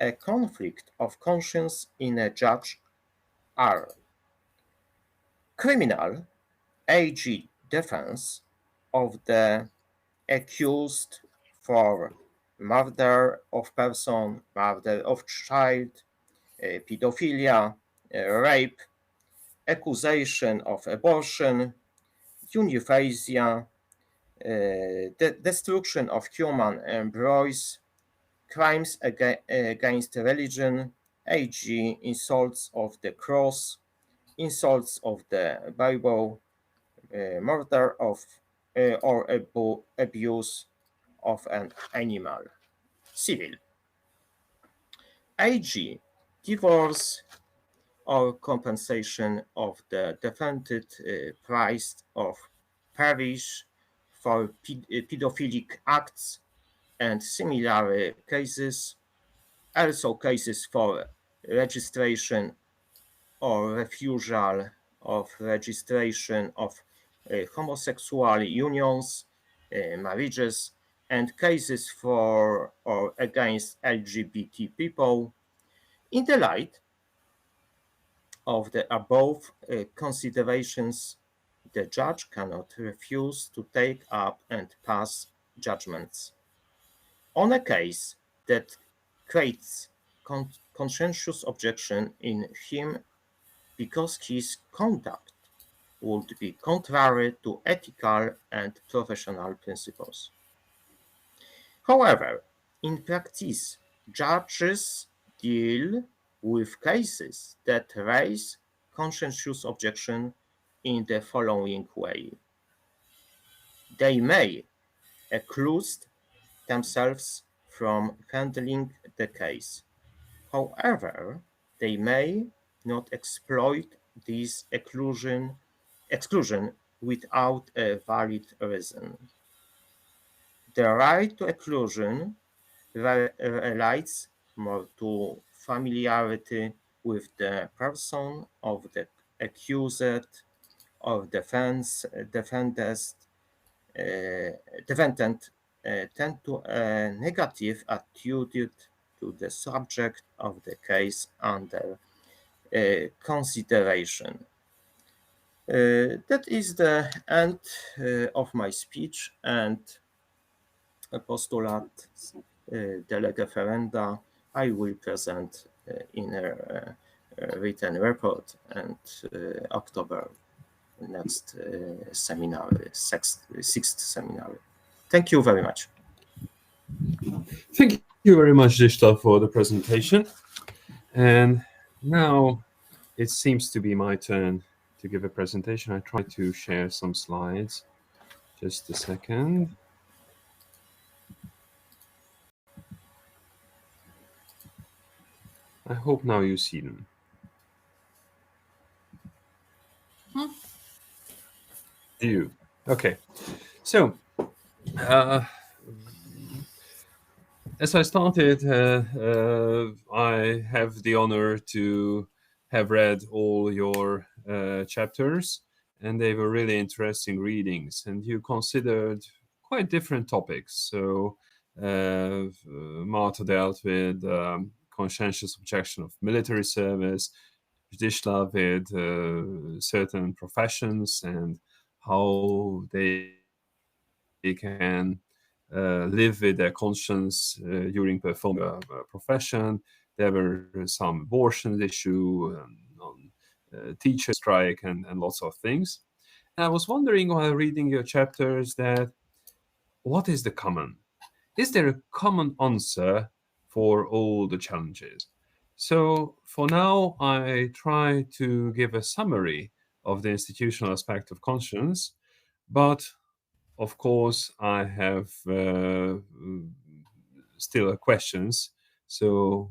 a conflict of conscience in a judge are criminal, e.g., defense of the accused for murder of person, murder of child, pedophilia, rape, accusation of abortion, euthanasia, destruction of human embryos, crimes against religion, e.g., insults of the cross, insults of the Bible, murder of or abuse of an animal. Civil, e.g., divorce or compensation of the defended price of parish for pedophilic acts and similar cases, also cases for registration or refusal of registration of homosexual unions, marriages, and cases for or against LGBT people. In the light of the above considerations, the judge cannot refuse to take up and pass judgments. On a case that creates conscientious objection in him because his conduct would be contrary to ethical and professional principles. However, in practice, judges deal with cases that raise conscientious objection in the following way. They may exclude themselves from handling the case. However, they may not exploit this exclusion without a valid reason. The right to exclusion relates more to familiarity with the person of the accused or defendant tend to a negative attitude to the subject of the case under consideration. That is the end of my speech, and a postulate de lege ferenda I will present in a written report and October next seminar, sixth seminar. Thank you very much. Thank you very much, Zdzisław, for the presentation. And now it seems to be my turn to give a presentation. I try to share some slides. Just a second. I hope now you see them. Do you? Okay. So, as I started, I have the honor to have read all your chapters, and they were really interesting readings. And you considered quite different topics. So, Marta dealt with conscientious objection of military service, Zdzisław with certain professions and how they can live with their conscience during performing a profession. There were some abortion issue, on teacher strike, and lots of things. And I was wondering while reading your chapters that what is the common? Is there a common answer for all the challenges? So for now, I try to give a summary of the institutional aspect of conscience, but of course, I have still questions, so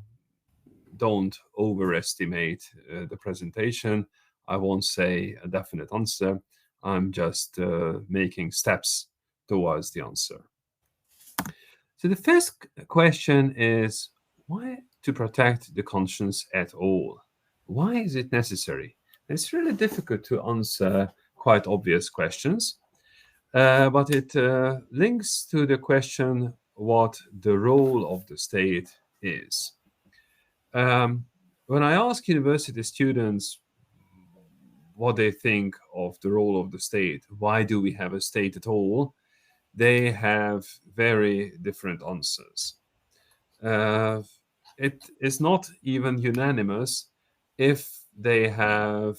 don't overestimate the presentation. I won't say a definite answer. I'm just making steps towards the answer. So the first question is, why to protect the conscience at all? Why is it necessary? It's really difficult to answer quite obvious questions. But it links to the question what the role of the state is. When I ask university students what they think of the role of the state, why do we have a state at all, they have very different answers. It is not even unanimous if they have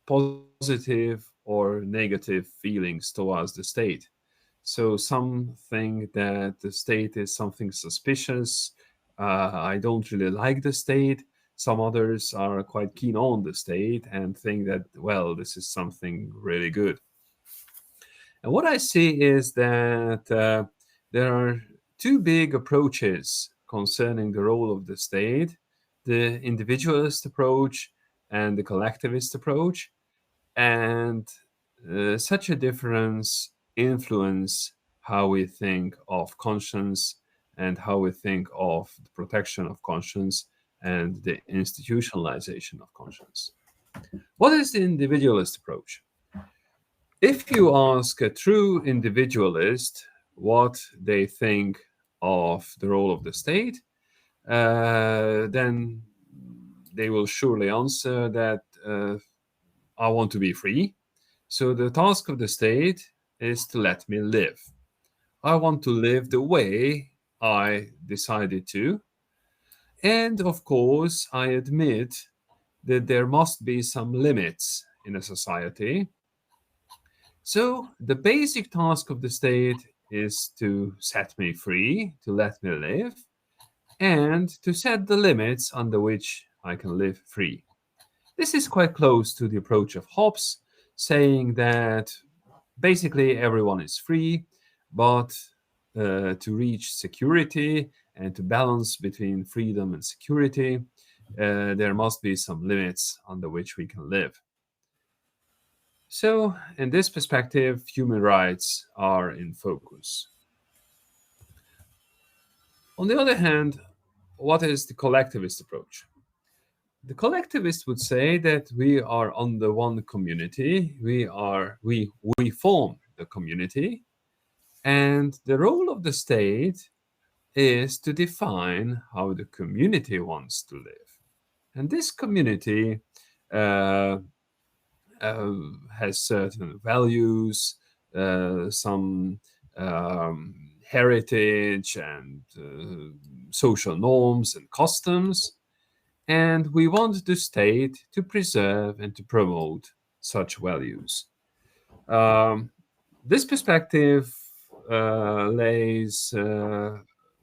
positive or negative feelings towards the state. So some think that the state is something suspicious. I don't really like the state. Some others are quite keen on the state and think that, well, this is something really good. And what I see is that there are two big approaches concerning the role of the state, the individualist approach and the collectivist approach. And such a difference influence how we think of conscience and how we think of the protection of conscience and the institutionalization of conscience. What is the individualist approach? If you ask a true individualist what they think of the role of the state, then they will surely answer that I want to be free. So the task of the state is to let me live. I want to live the way I decided to. And of course, I admit that there must be some limits in a society. So the basic task of the state is to set me free, to let me live, and to set the limits under which I can live free. This is quite close to the approach of Hobbes, saying that basically everyone is free, but to reach security and to balance between freedom and security, there must be some limits under which we can live. So, in this perspective, human rights are in focus. On the other hand, what is the collectivist approach? The collectivist would say that we are under one community, we form the community, and the role of the state is to define how the community wants to live. And this community has certain values, some heritage and social norms and customs. And we want the state to preserve and to promote such values. This perspective lays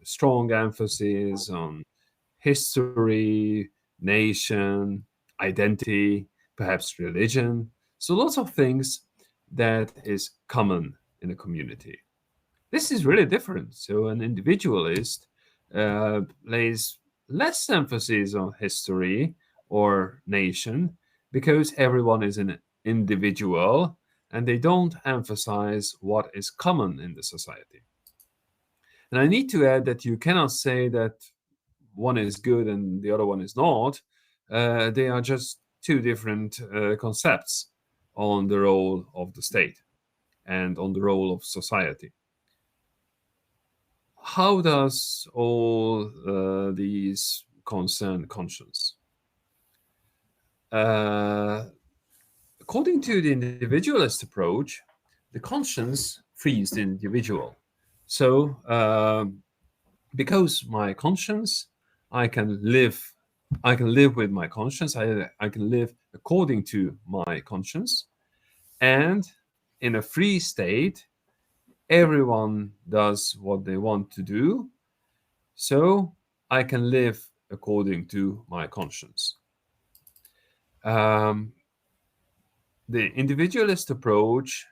strong emphasis on history, nation, identity, perhaps religion. So lots of things that is common in a community. This is really different. So an individualist lays less emphasis on history or nation because everyone is an individual and they don't emphasize what is common in the society. And I need to add that you cannot say that one is good and the other one is not. They are just two different concepts on the role of the state and on the role of society. How does all these concern conscience? According to the individualist approach, the conscience frees the individual. So, because my conscience, I can live with my conscience. I can live according to my conscience, and in a free state, everyone does what they want to do, so I can live according to my conscience. The individualist approach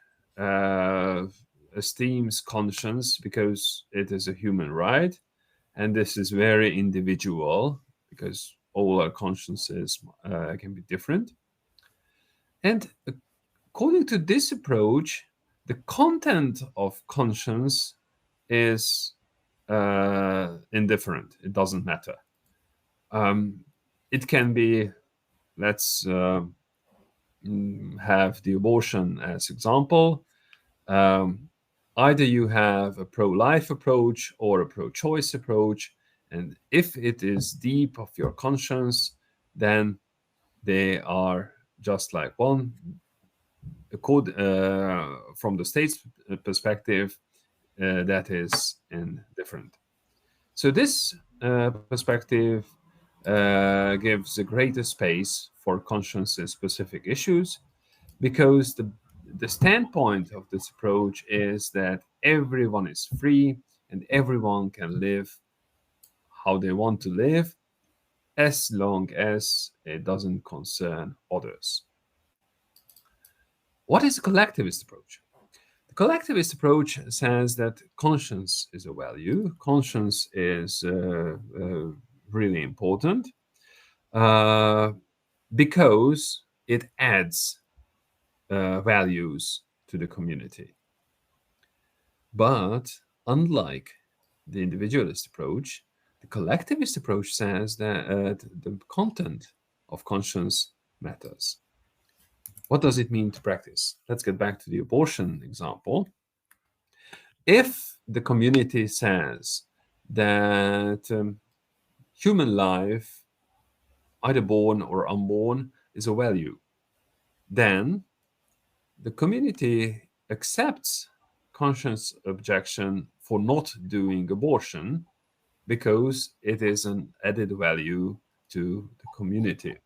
esteems conscience because it is a human right, and this is very individual because all our consciences can be different. And according to this approach, the content of conscience is indifferent. It doesn't matter. It can be, let's have the abortion as example. Either you have a pro-life approach or a pro-choice approach, and if it is deep of your conscience, then they are just like one. From the state's perspective, that is indifferent. So this perspective gives a greater space for conscience-specific issues, because the standpoint of this approach is that everyone is free and everyone can live how they want to live, as long as it doesn't concern others. What is a collectivist approach? The collectivist approach says that conscience is a value. Conscience is really important because it adds values to the community. But unlike the individualist approach, the collectivist approach says that the content of conscience matters. What does it mean to practice? Let's get back to the abortion example. If the community says that human life, either born or unborn, is a value, then the community accepts conscience objection for not doing abortion because it is an added value to the community.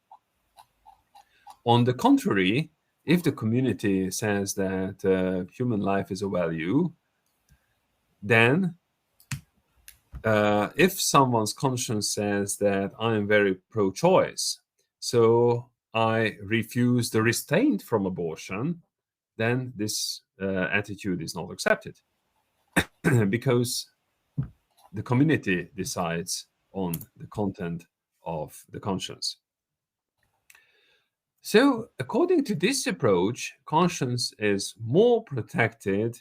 On the contrary, if the community says that human life is a value, then if someone's conscience says that I am very pro-choice, so I refuse the restraint from abortion, then this attitude is not accepted because the community decides on the content of the conscience. So, according to this approach, conscience is more protected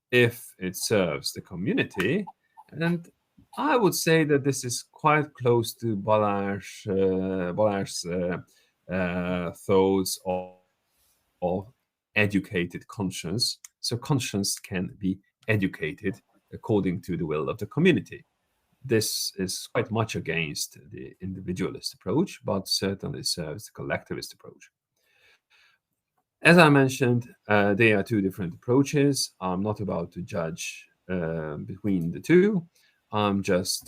if it serves the community, and I would say that this is quite close to Balázs's thoughts of educated conscience. So conscience can be educated according to the will of the community. This is quite much against the individualist approach, but certainly serves the collectivist approach. As I mentioned, they are two different approaches. I'm not about to judge between the two. I'm just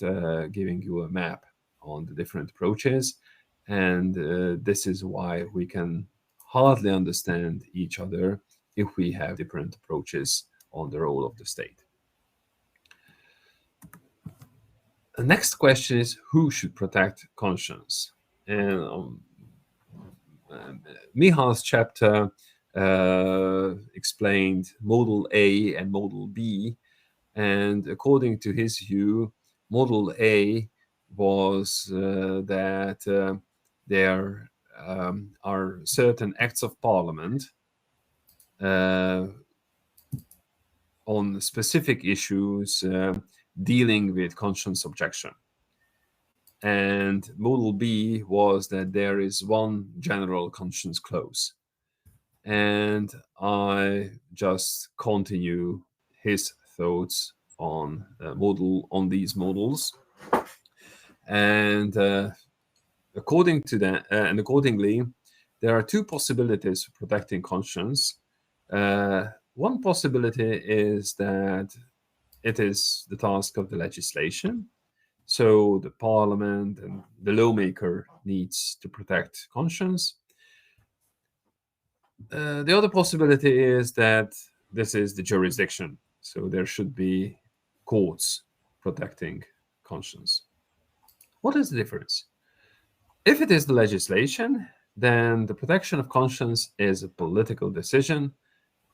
giving you a map on the different approaches. And this is why we can hardly understand each other if we have different approaches on the role of the state. The next question is, who should protect conscience? And Mihal's chapter explained model A and model B, and according to his view, model A was that there are certain acts of parliament on specific issues dealing with conscience objection. And model B was that there is one general conscience clause. And I just continue his thoughts on these models. And according to that, and accordingly, there are two possibilities for protecting conscience. One possibility is that it is the task of the legislation. So the parliament and the lawmaker needs to protect conscience. The other possibility is that this is the jurisdiction. So there should be courts protecting conscience. What is the difference? If it is the legislation, then the protection of conscience is a political decision,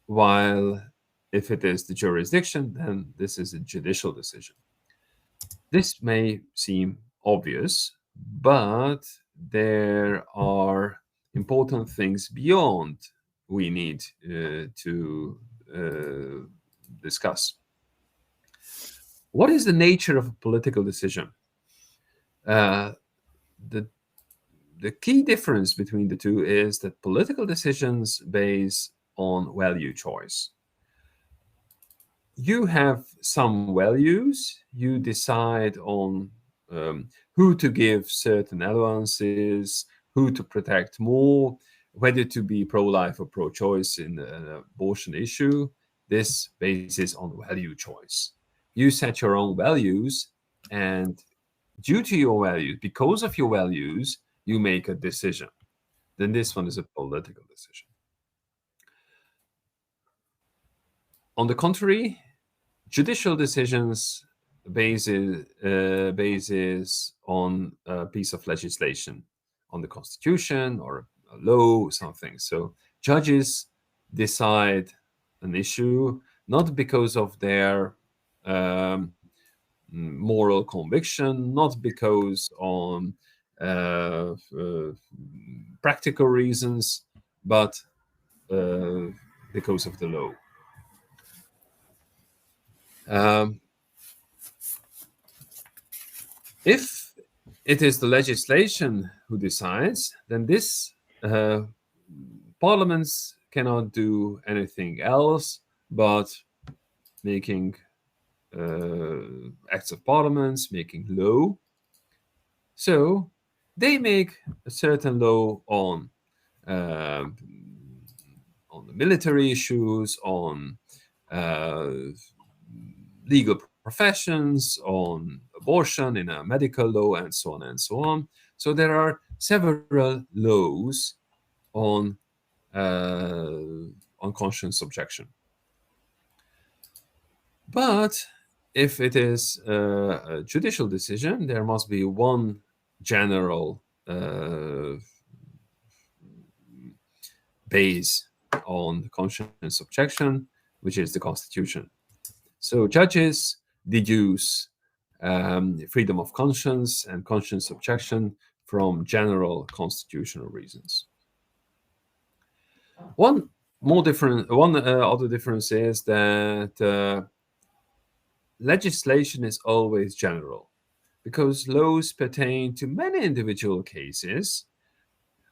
while if it is the jurisdiction, then this is a judicial decision. This may seem obvious, but there are important things beyond we need to discuss. What is the nature of a political decision? The key difference between the two is that political decisions base on value choice. You have some values, you decide on who to give certain allowances, who to protect more, whether to be pro-life or pro-choice in an abortion issue. This bases on value choice. You set your own values, and due to your values, because of your values, you make a decision. Then this one is a political decision. On the contrary, judicial decisions bases on a piece of legislation, on the constitution or a law, something. So judges decide an issue not because of their moral conviction, not because on practical reasons, but because of the law. If it is the legislation who decides, then this parliaments cannot do anything else but making acts of parliaments, making law. So they make a certain law on the military issues, on legal professions, on abortion in a medical law, and so on and so on. So there are several laws on conscience objection. But if it is a judicial decision, there must be one general base on conscience objection, which is the Constitution. So judges deduce freedom of conscience and conscience objection from general constitutional reasons. One other difference is that legislation is always general, because laws pertain to many individual cases.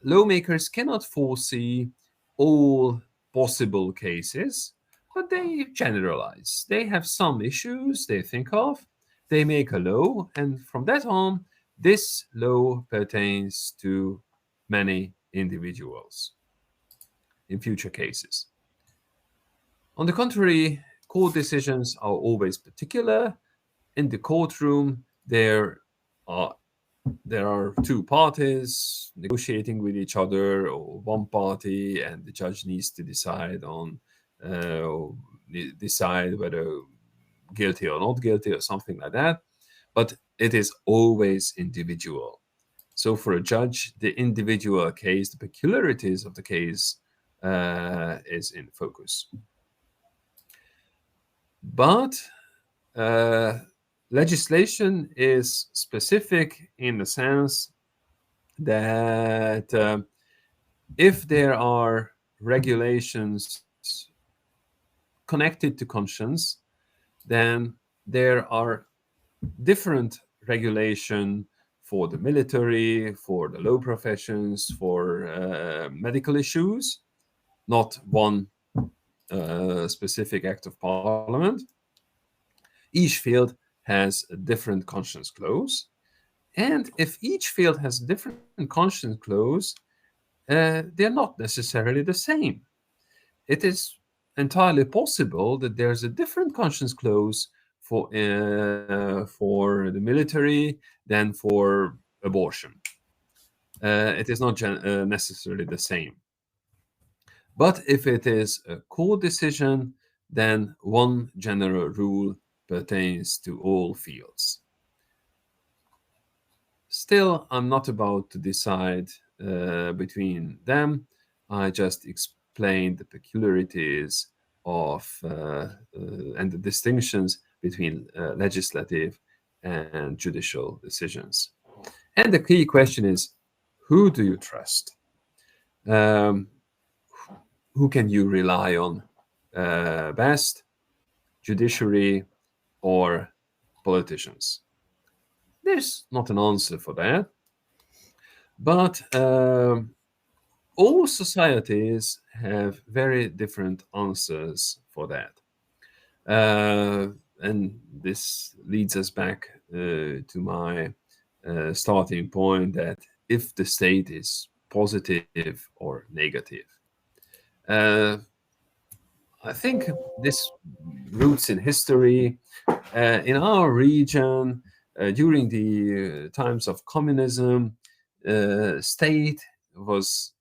Lawmakers cannot foresee all possible cases, but they generalize. They have some issues they think of, they make a law, and from that on, this law pertains to many individuals in future cases. On the contrary, court decisions are always particular. In the courtroom, there are two parties negotiating with each other, or one party, and the judge needs to decide whether guilty or not guilty or something like that. But it is always individual. So for a judge, the individual case, the peculiarities of the case is in focus. But legislation is specific in the sense that if there are regulations connected to conscience, then there are different regulation for the military, for the law professions, for medical issues, not one specific act of parliament. Each field has a different conscience clause. And if each field has a different conscience clause, they're not necessarily the same. It is entirely possible that there's a different conscience clause for the military than for abortion. It is not necessarily the same. But if it is a court decision, then one general rule pertains to all fields. Still, I'm not about to decide between them. I just explained the peculiarities of and the distinctions between legislative and judicial decisions. And the key question is, who do you trust? Who can you rely on best? Judiciary or politicians? There's not an answer for that. But all societies have very different answers for that. And this leads us back to my starting point that if the state is positive or negative. I think this roots in history. In our region, during the times of communism, state was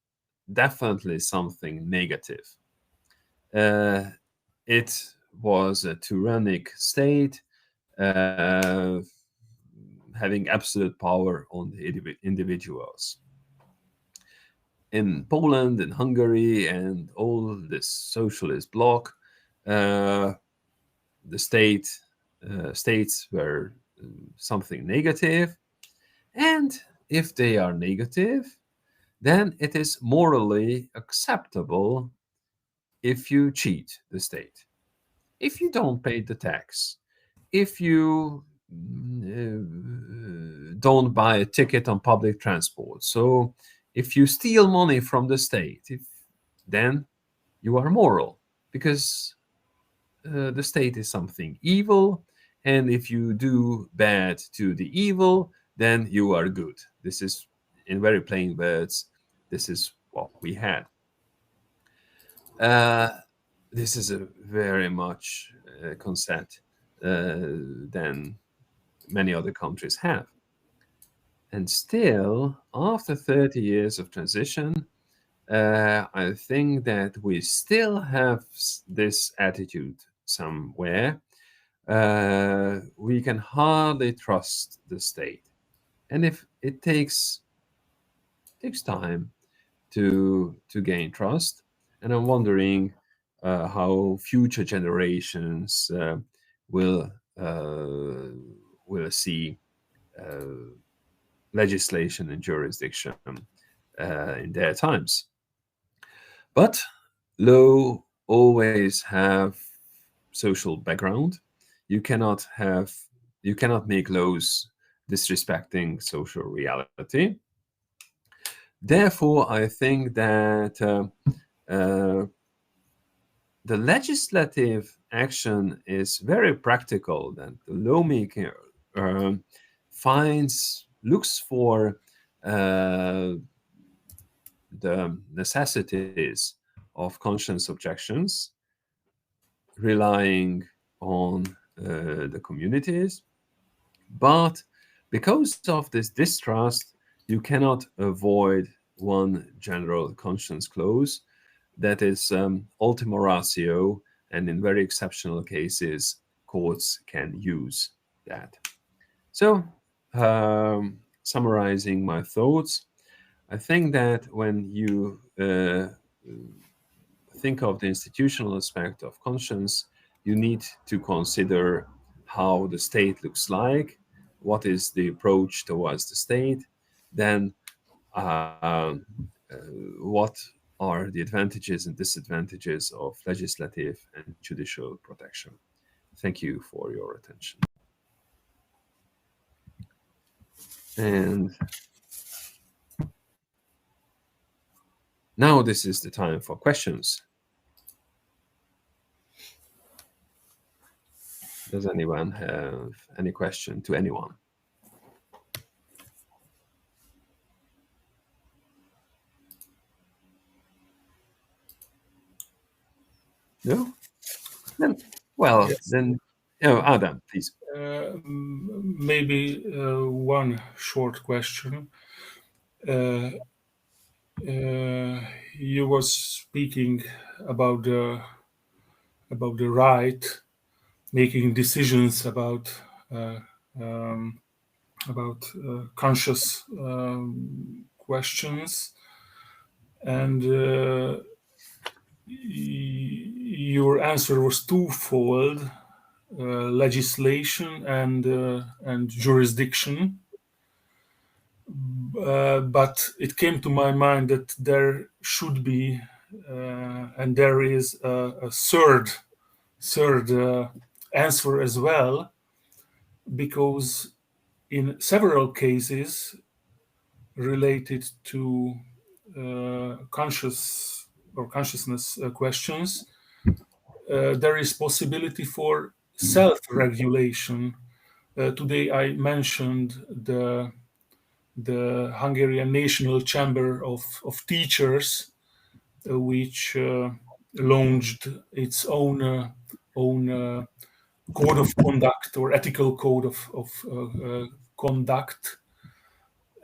definitely something negative. It was a tyrannic state, having absolute power on the individuals. In Poland and Hungary and all this socialist bloc, the states were something negative. And if they are negative, then it is morally acceptable if you cheat the state, if you don't pay the tax, if you don't buy a ticket on public transport. So if you steal money from the state, then you are moral, because the state is something evil, and if you do bad to the evil, then you are good. This is, in very plain words, this is what we had. This is a very much concept than many other countries have. And still, after 30 years of transition, I think that we still have this attitude somewhere. We can hardly trust the state, and if it takes time to gain trust, and I'm wondering how future generations will see legislation and jurisdiction in their times. But law always have social background. You cannot make laws disrespecting social reality. Therefore, I think that the legislative action is very practical. That the lawmaker looks for the necessities of conscience objections, relying on the communities. But because of this distrust, you cannot avoid one general conscience clause that is ultima ratio, and in very exceptional cases, courts can use that. So, summarizing my thoughts, I think that when you think of the institutional aspect of conscience, you need to consider how the state looks like, what is the approach towards the state, then what are the advantages and disadvantages of legislative and judicial protection. Thank you for your attention. And now this is the time for questions. Does anyone have any question to anyone? No? Then, well, Yes. then, oh, Adam, please. Maybe one short question. You was speaking about the right, making decisions about conscious questions, and your answer was twofold: legislation and jurisdiction. But it came to my mind that there should be and there is a third answer as well, because in several cases related to consciousness questions, there is possibility for self-regulation. Today I mentioned the Hungarian National Chamber of Teachers, which launched its own code of conduct or ethical code of conduct,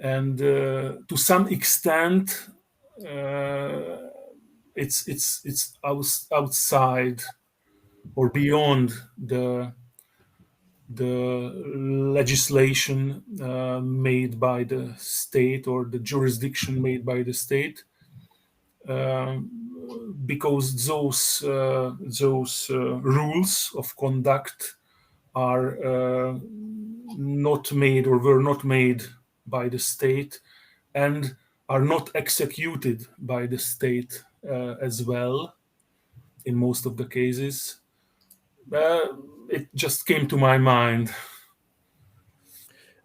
and to some extent, it's outside or beyond the legislation made by the state or the jurisdiction made by the state, because those rules of conduct are not made or were not made by the state and are not executed by the state as well in most of the cases. It just came to my mind.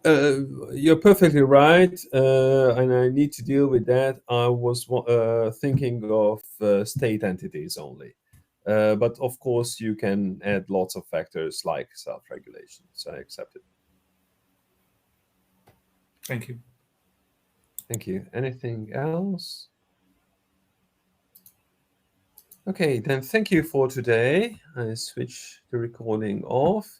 You're perfectly right, and I need to deal with that. I was thinking of state entities only, but of course you can add lots of factors like self-regulation, so I accept it. Thank you. Thank you. Anything else? Okay, then thank you for today. I switch the recording off.